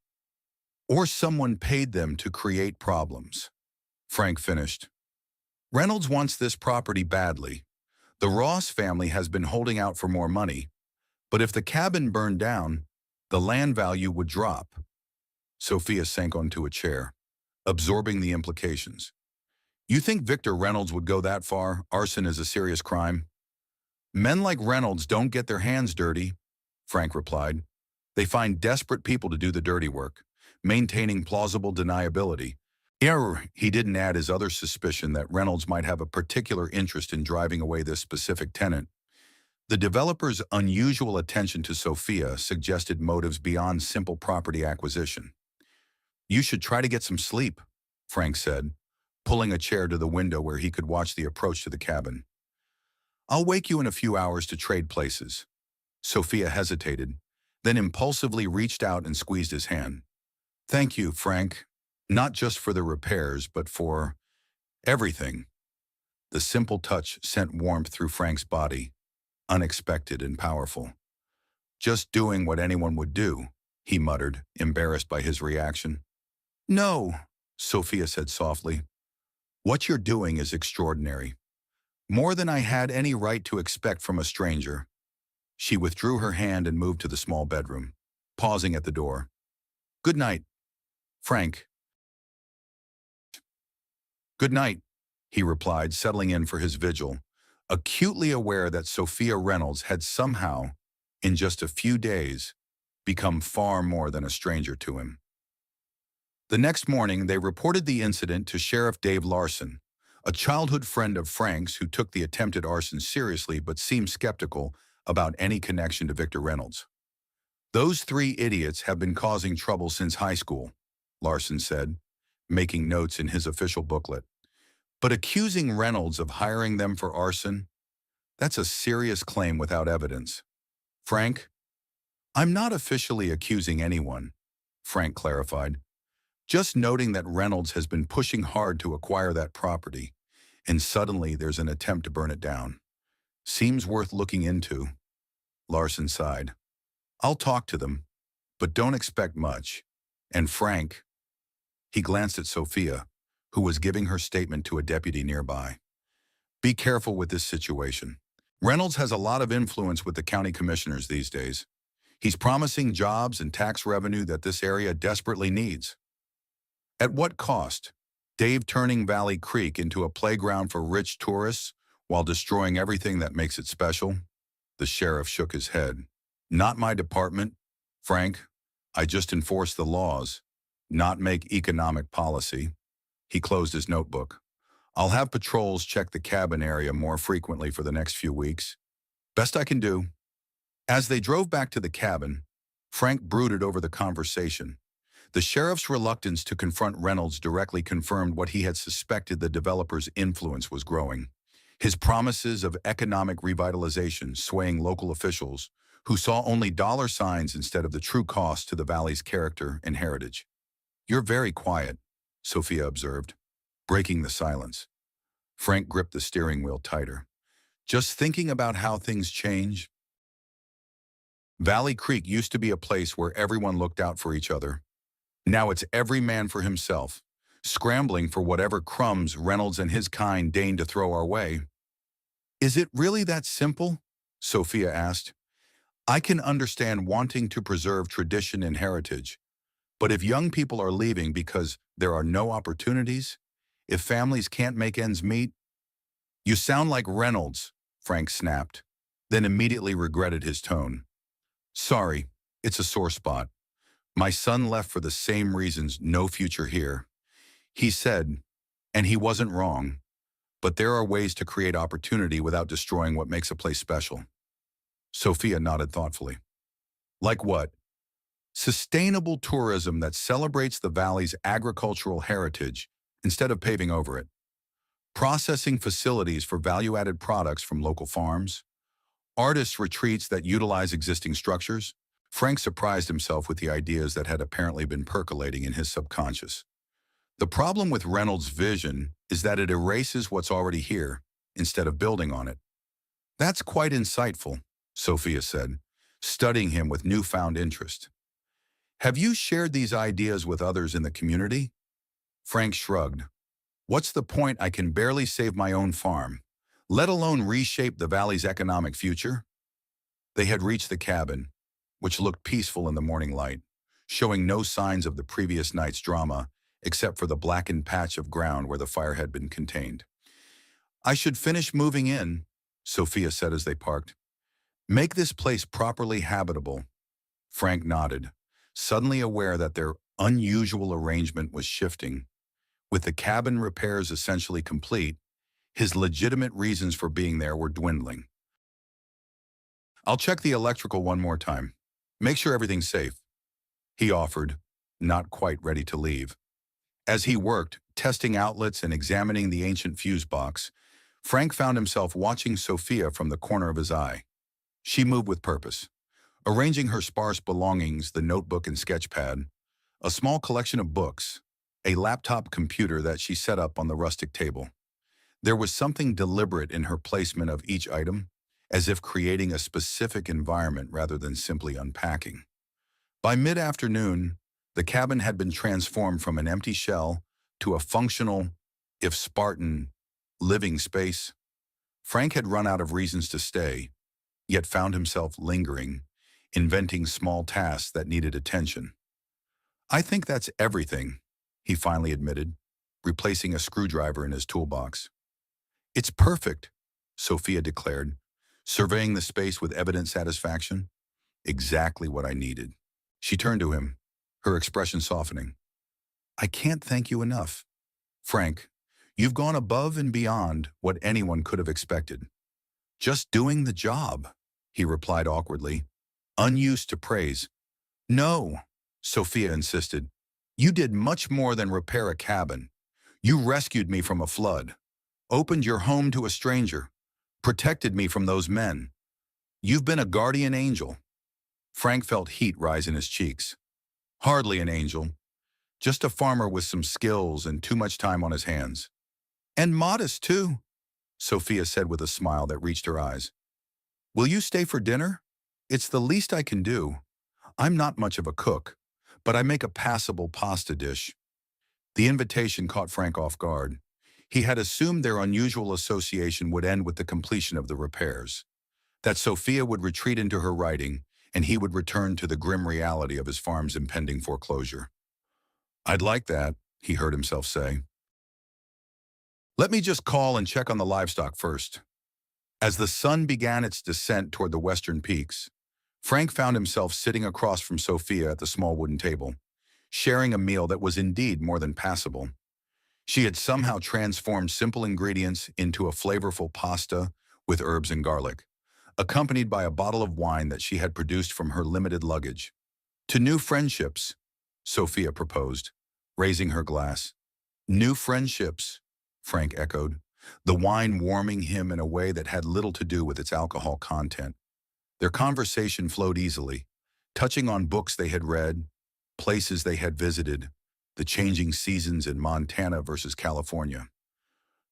Or someone paid them to create problems." Frank finished. "Reynolds wants this property badly. The Ross family has been holding out for more money, but if the cabin burned down, the land value would drop." Sophia sank onto a chair, absorbing the implications. "You think Victor Reynolds would go that far? Arson is a serious crime." "Men like Reynolds don't get their hands dirty," Frank replied. "They find desperate people to do the dirty work, maintaining plausible deniability." He didn't add his other suspicion that Reynolds might have a particular interest in driving away this specific tenant. The developer's unusual attention to Sophia suggested motives beyond simple property acquisition. "You should try to get some sleep," Frank said, pulling a chair to the window where he could watch the approach to the cabin. "I'll wake you in a few hours to trade places." Sophia hesitated, then impulsively reached out and squeezed his hand. "Thank you, Frank. Not just for the repairs, but for everything." The simple touch sent warmth through Frank's body, unexpected and powerful. "Just doing what anyone would do," he muttered, embarrassed by his reaction. "No," Sophia said softly. "What you're doing is extraordinary. More than I had any right to expect from a stranger." She withdrew her hand and moved to the small bedroom, pausing at the door. "Good night, Frank." "Good night," he replied, settling in for his vigil, acutely aware that Sophia Reynolds had somehow, in just a few days, become far more than a stranger to him. The next morning, they reported the incident to Sheriff Dave Larson, a childhood friend of Frank's who took the attempted arson seriously but seemed skeptical about any connection to Victor Reynolds. "Those three idiots have been causing trouble since high school," Larson said, making notes in his official booklet. "But accusing Reynolds of hiring them for arson? That's a serious claim without evidence." "Frank?" "I'm not officially accusing anyone," Frank clarified. Just noting that Reynolds has been pushing hard to acquire that property, and suddenly there's an attempt to burn it down. Seems worth looking into. Larson sighed. I'll talk to them, but don't expect much. And Frank, he glanced at Sophia, who was giving her statement to a deputy nearby. Be careful with this situation. Reynolds has a lot of influence with the county commissioners these days. He's promising jobs and tax revenue that this area desperately needs. At what cost? Dave turning Valley Creek into a playground for rich tourists while destroying everything that makes it special? The sheriff shook his head. Not my department, Frank. I just enforce the laws, not make economic policy. He closed his notebook. I'll have patrols check the cabin area more frequently for the next few weeks. Best I can do. As they drove back to the cabin, Frank brooded over the conversation. The sheriff's reluctance to confront Reynolds directly confirmed what he had suspected: the developer's influence was growing. His promises of economic revitalization swaying local officials who saw only dollar signs instead of the true cost to the valley's character and heritage. You're very quiet, Sophia observed, breaking the silence. Frank gripped the steering wheel tighter. Just thinking about how things change. Valley Creek used to be a place where everyone looked out for each other. Now it's every man for himself, scrambling for whatever crumbs Reynolds and his kind deign to throw our way. Is it really that simple? Sophia asked. I can understand wanting to preserve tradition and heritage, but if young people are leaving because there are no opportunities, if families can't make ends meet, you sound like Reynolds, Frank snapped, then immediately regretted his tone. Sorry, it's a sore spot. My son left for the same reasons: no future here. He said, and he wasn't wrong, but there are ways to create opportunity without destroying what makes a place special. Sophia nodded thoughtfully. Like what? Sustainable tourism that celebrates the valley's agricultural heritage instead of paving over it. Processing facilities for value-added products from local farms. Artist retreats that utilize existing structures. Frank surprised himself with the ideas that had apparently been percolating in his subconscious. The problem with Reynolds' vision is that it erases what's already here instead of building on it. That's quite insightful, Sophia said, studying him with newfound interest. Have you shared these ideas with others in the community? Frank shrugged. What's the point? I can barely save my own farm, let alone reshape the valley's economic future. They had reached the cabin, which looked peaceful in the morning light, showing no signs of the previous night's drama except for the blackened patch of ground where the fire had been contained. I should finish moving in, Sophia said as they parked. Make this place properly habitable. Frank nodded, suddenly aware that their unusual arrangement was shifting. With the cabin repairs essentially complete, his legitimate reasons for being there were dwindling. I'll check the electrical one more time. Make sure everything's safe, he offered, not quite ready to leave. As he worked, testing outlets and examining the ancient fuse box, Frank found himself watching Sophia from the corner of his eye. She moved with purpose, arranging her sparse belongings, the notebook and sketchpad, a small collection of books, a laptop computer that she set up on the rustic table. There was something deliberate in her placement of each item, as if creating a specific environment rather than simply unpacking. By mid-afternoon, the cabin had been transformed from an empty shell to a functional, if Spartan, living space. Frank had run out of reasons to stay, yet found himself lingering, inventing small tasks that needed attention. I think that's everything, he finally admitted, replacing a screwdriver in his toolbox. It's perfect, Sophia declared, surveying the space with evident satisfaction. Exactly what I needed. She turned to him, her expression softening. I can't thank you enough. Frank, you've gone above and beyond what anyone could have expected. Just doing the job, he replied awkwardly, unused to praise. No, Sophia insisted. You did much more than repair a cabin. You rescued me from a flood, opened your home to a stranger, protected me from those men. You've been a guardian angel. Frank felt heat rise in his cheeks. Hardly an angel. Just a farmer with some skills and too much time on his hands. And modest, too, Sophia said with a smile that reached her eyes. Will you stay for dinner? It's the least I can do. I'm not much of a cook, but I make a passable pasta dish. The invitation caught Frank off guard. He had assumed their unusual association would end with the completion of the repairs, that Sophia would retreat into her writing, and he would return to the grim reality of his farm's impending foreclosure. I'd like that, he heard himself say. Let me just call and check on the livestock first. As the sun began its descent toward the western peaks, Frank found himself sitting across from Sophia at the small wooden table, sharing a meal that was indeed more than passable. She had somehow transformed simple ingredients into a flavorful pasta with herbs and garlic, accompanied by a bottle of wine that she had produced from her limited luggage. To new friendships, Sophia proposed, raising her glass. New friendships, Frank echoed, the wine warming him in a way that had little to do with its alcohol content. Their conversation flowed easily, touching on books they had read, places they had visited, the changing seasons in Montana versus California.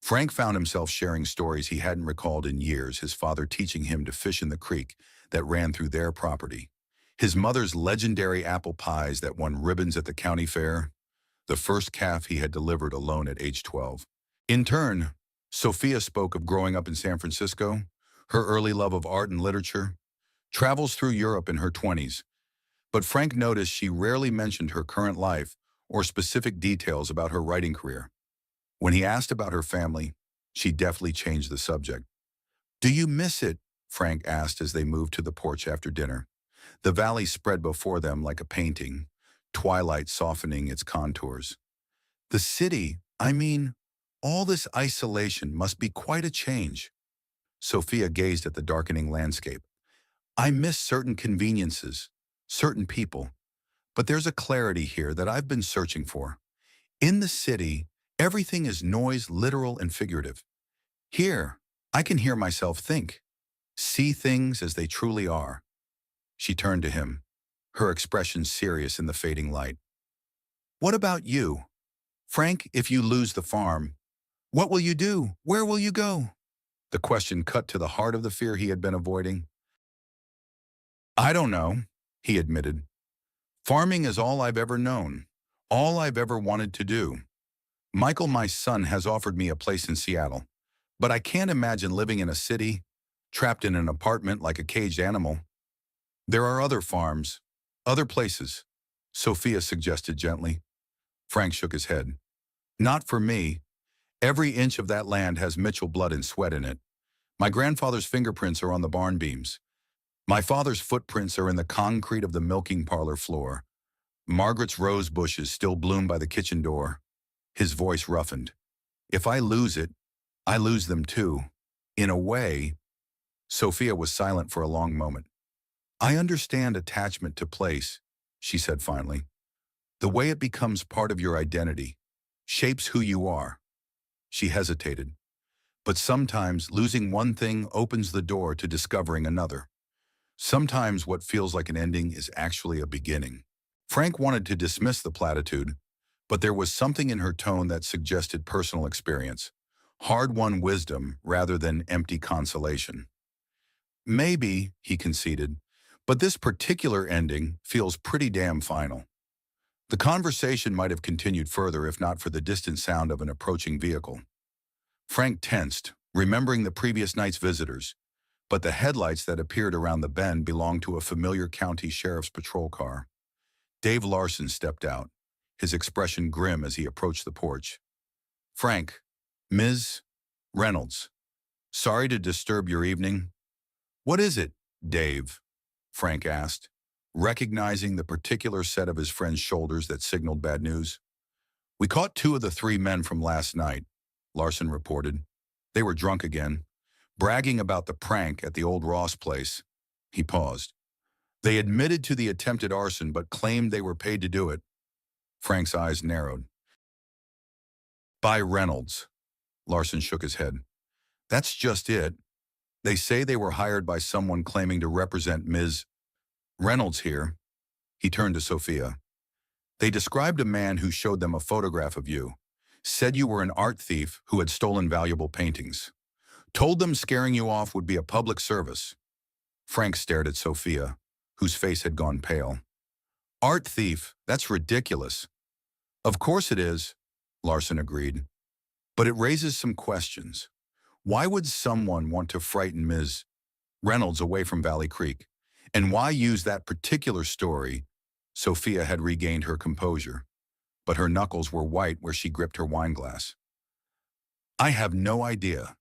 Frank found himself sharing stories he hadn't recalled in years, his father teaching him to fish in the creek that ran through their property, his mother's legendary apple pies that won ribbons at the county fair, the first calf he had delivered alone at age 12. In turn, Sophia spoke of growing up in San Francisco, her early love of art and literature, travels through Europe in her 20s, but Frank noticed she rarely mentioned her current life or specific details about her writing career. When he asked about her family, she deftly changed the subject. Do you miss it? Frank asked as they moved to the porch after dinner. The valley spread before them like a painting, twilight softening its contours. The city, I mean, all this isolation must be quite a change. Sophia gazed at the darkening landscape. I miss certain conveniences, certain people, but there's a clarity here that I've been searching for. In the city, everything is noise, literal and figurative. Here, I can hear myself think, see things as they truly are. She turned to him, her expression serious in the fading light. What about you? Frank, if you lose the farm, what will you do? Where will you go? The question cut to the heart of the fear he had been avoiding. I don't know, he admitted. Farming is all I've ever known, all I've ever wanted to do. Michael, my son, has offered me a place in Seattle, but I can't imagine living in a city, trapped in an apartment like a caged animal. There are other farms, other places, Sophia suggested gently. Frank shook his head. Not for me. Every inch of that land has Mitchell blood and sweat in it. My grandfather's fingerprints are on the barn beams. My father's footprints are in the concrete of the milking parlor floor. Margaret's rose bushes still bloom by the kitchen door. His voice roughened. If I lose it, I lose them too. In a way, Sophia was silent for a long moment. I understand attachment to place, she said finally. The way it becomes part of your identity, shapes who you are. She hesitated. But sometimes losing one thing opens the door to discovering another. Sometimes what feels like an ending is actually a beginning. Frank wanted to dismiss the platitude, but there was something in her tone that suggested personal experience, hard-won wisdom rather than empty consolation. Maybe, he conceded, but this particular ending feels pretty damn final. The conversation might have continued further if not for the distant sound of an approaching vehicle. Frank tensed, remembering the previous night's visitors, but the headlights that appeared around the bend belonged to a familiar county sheriff's patrol car. Dave Larson stepped out, his expression grim as he approached the porch. Frank, Ms. Reynolds, sorry to disturb your evening. What is it, Dave? Frank asked, recognizing the particular set of his friend's shoulders that signaled bad news. We caught 2 of the 3 men from last night, Larson reported. They were drunk again, bragging about the prank at the old Ross place. He paused. They admitted to the attempted arson but claimed they were paid to do it. Frank's eyes narrowed. By Reynolds. Larson shook his head. That's just it. They say they were hired by someone claiming to represent Ms. Reynolds here. He turned to Sophia. They described a man who showed them a photograph of you, said you were an art thief who had stolen valuable paintings, told them scaring you off would be a public service. Frank stared at Sophia, whose face had gone pale. Art thief, that's ridiculous. Of course it is, Larson agreed. But it raises some questions. Why would someone want to frighten Ms. Reynolds away from Valley Creek? And why use that particular story? Sophia had regained her composure, but her knuckles were white where she gripped her wineglass. I have no idea.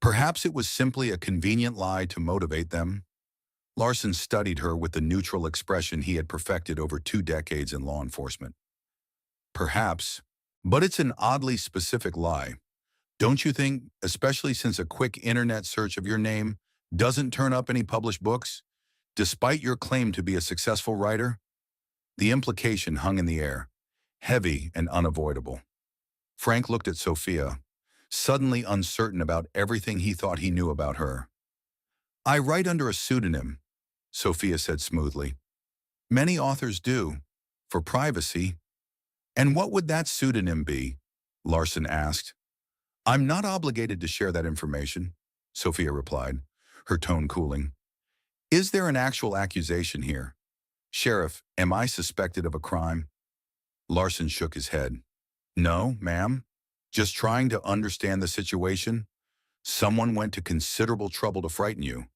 Perhaps it was simply a convenient lie to motivate them. Larson studied her with the neutral expression he had perfected over 2 decades in law enforcement. Perhaps, but it's an oddly specific lie. Don't you think, especially since a quick internet search of your name doesn't turn up any published books, despite your claim to be a successful writer? The implication hung in the air, heavy and unavoidable. Frank looked at Sophia, suddenly uncertain about everything he thought he knew about her. I write under a pseudonym, Sophia said smoothly. Many authors do, for privacy. And what would that pseudonym be? Larson asked. I'm not obligated to share that information, Sophia replied, her tone cooling. Is there an actual accusation here? Sheriff, am I suspected of a crime? Larson shook his head. No, ma'am. Just trying to understand the situation. Someone went to considerable trouble to frighten you,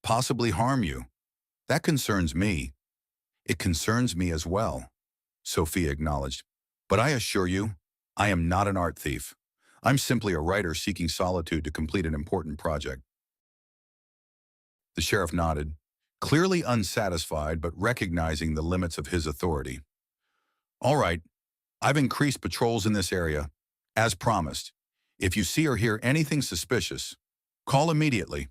possibly harm you. That concerns me. It concerns me as well, Sophia acknowledged. But I assure you, I am not an art thief. I'm simply a writer seeking solitude to complete an important project. The sheriff nodded, clearly unsatisfied but recognizing the limits of his authority. All right, I've increased patrols in this area, as promised. If you see or hear anything suspicious, call immediately.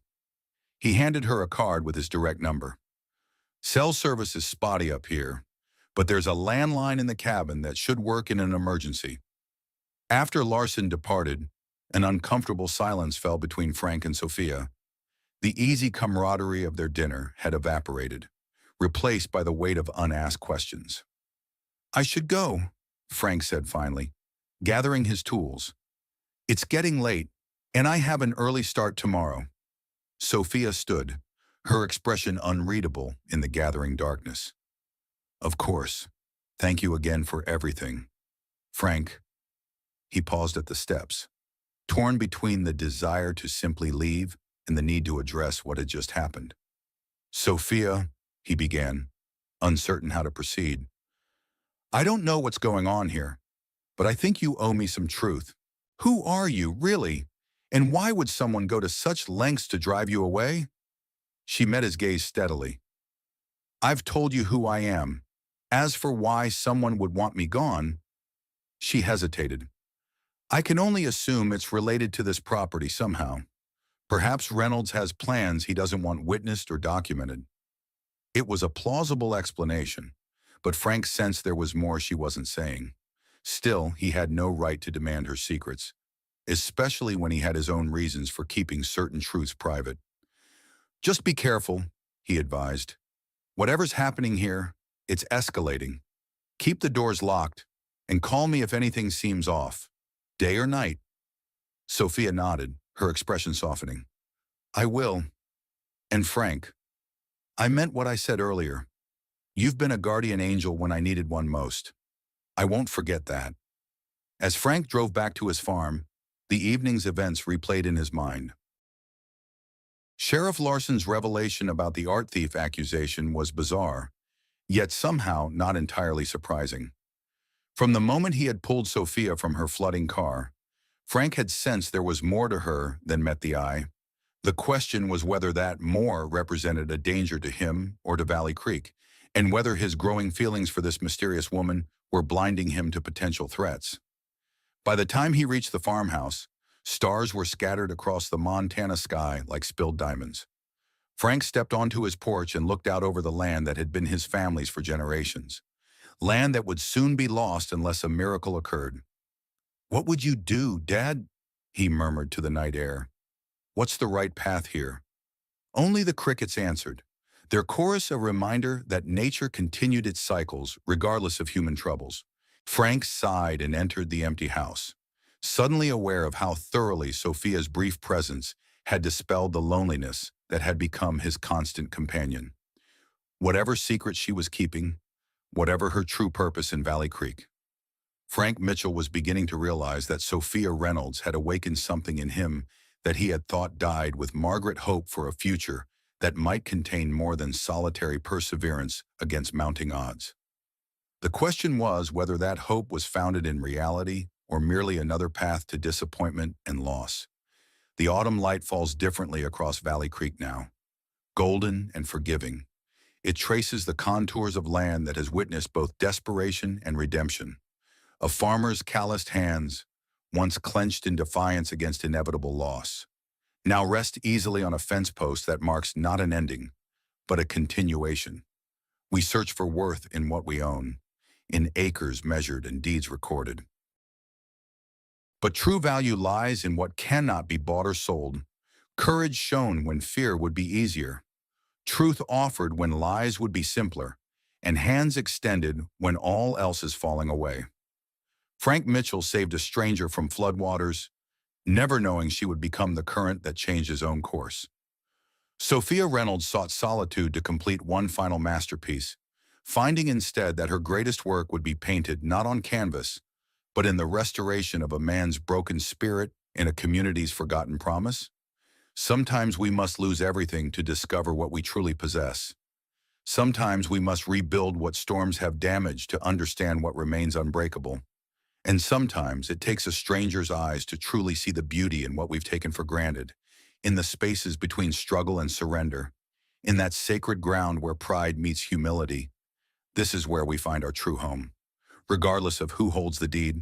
He handed her a card with his direct number. Cell service is spotty up here, but there's a landline in the cabin that should work in an emergency. After Larson departed, an uncomfortable silence fell between Frank and Sophia. The easy camaraderie of their dinner had evaporated, replaced by the weight of unasked questions. I should go, Frank said finally, gathering his tools. It's getting late, and I have an early start tomorrow. Sophia stood, her expression unreadable in the gathering darkness. Of course. Thank you again for everything. Frank. He paused at the steps, torn between the desire to simply leave and the need to address what had just happened. Sophia, he began, uncertain how to proceed. I don't know what's going on here, but I think you owe me some truth. Who are you, really? And why would someone go to such lengths to drive you away? She met his gaze steadily. I've told you who I am. As for why someone would want me gone, she hesitated. I can only assume it's related to this property somehow. Perhaps Reynolds has plans he doesn't want witnessed or documented. It was a plausible explanation, but Frank sensed there was more she wasn't saying. Still, he had no right to demand her secrets, especially when he had his own reasons for keeping certain truths private. Just be careful, he advised. Whatever's happening here, it's escalating. Keep the doors locked, and call me if anything seems off. Day or night? Sophia nodded, her expression softening. I will. And Frank, I meant what I said earlier. You've been a guardian angel when I needed one most. I won't forget that. As Frank drove back to his farm, the evening's events replayed in his mind. Sheriff Larson's revelation about the art thief accusation was bizarre, yet somehow not entirely surprising. From the moment he had pulled Sophia from her flooding car, Frank had sensed there was more to her than met the eye. The question was whether that more represented a danger to him or to Valley Creek, and whether his growing feelings for this mysterious woman were blinding him to potential threats. By the time he reached the farmhouse, stars were scattered across the Montana sky like spilled diamonds. Frank stepped onto his porch and looked out over the land that had been his family's for generations. Land that would soon be lost unless a miracle occurred. What would you do, Dad? He murmured to the night air. What's the right path here? Only the crickets answered, Their chorus a reminder that nature continued its cycles regardless of human troubles. Frank sighed and entered the empty house, suddenly aware of how thoroughly Sophia's brief presence had dispelled the loneliness that had become his constant companion. Whatever secret she was keeping, whatever her true purpose in Valley Creek, Frank Mitchell was beginning to realize that Sophia Reynolds had awakened something in him that he had thought died, with Margaret hope for a future that might contain more than solitary perseverance against mounting odds. The question was whether that hope was founded in reality or merely another path to disappointment and loss. The autumn light falls differently across Valley Creek now, golden and forgiving. It traces the contours of land that has witnessed both desperation and redemption. A farmer's calloused hands, once clenched in defiance against inevitable loss, now rest easily on a fence post that marks not an ending, but a continuation. We search for worth in what we own, in acres measured and deeds recorded. But true value lies in what cannot be bought or sold, courage shown when fear would be easier, truth offered when lies would be simpler, and hands extended when all else is falling away. Frank Mitchell saved a stranger from floodwaters, never knowing she would become the current that changed his own course. Sophia Reynolds sought solitude to complete one final masterpiece, finding instead that her greatest work would be painted not on canvas, but in the restoration of a man's broken spirit in a community's forgotten promise. Sometimes we must lose everything to discover what we truly possess. Sometimes we must rebuild what storms have damaged to understand what remains unbreakable. And sometimes it takes a stranger's eyes to truly see the beauty in what we've taken for granted, in the spaces between struggle and surrender, in that sacred ground where pride meets humility. This is where we find our true home. Regardless of who holds the deed,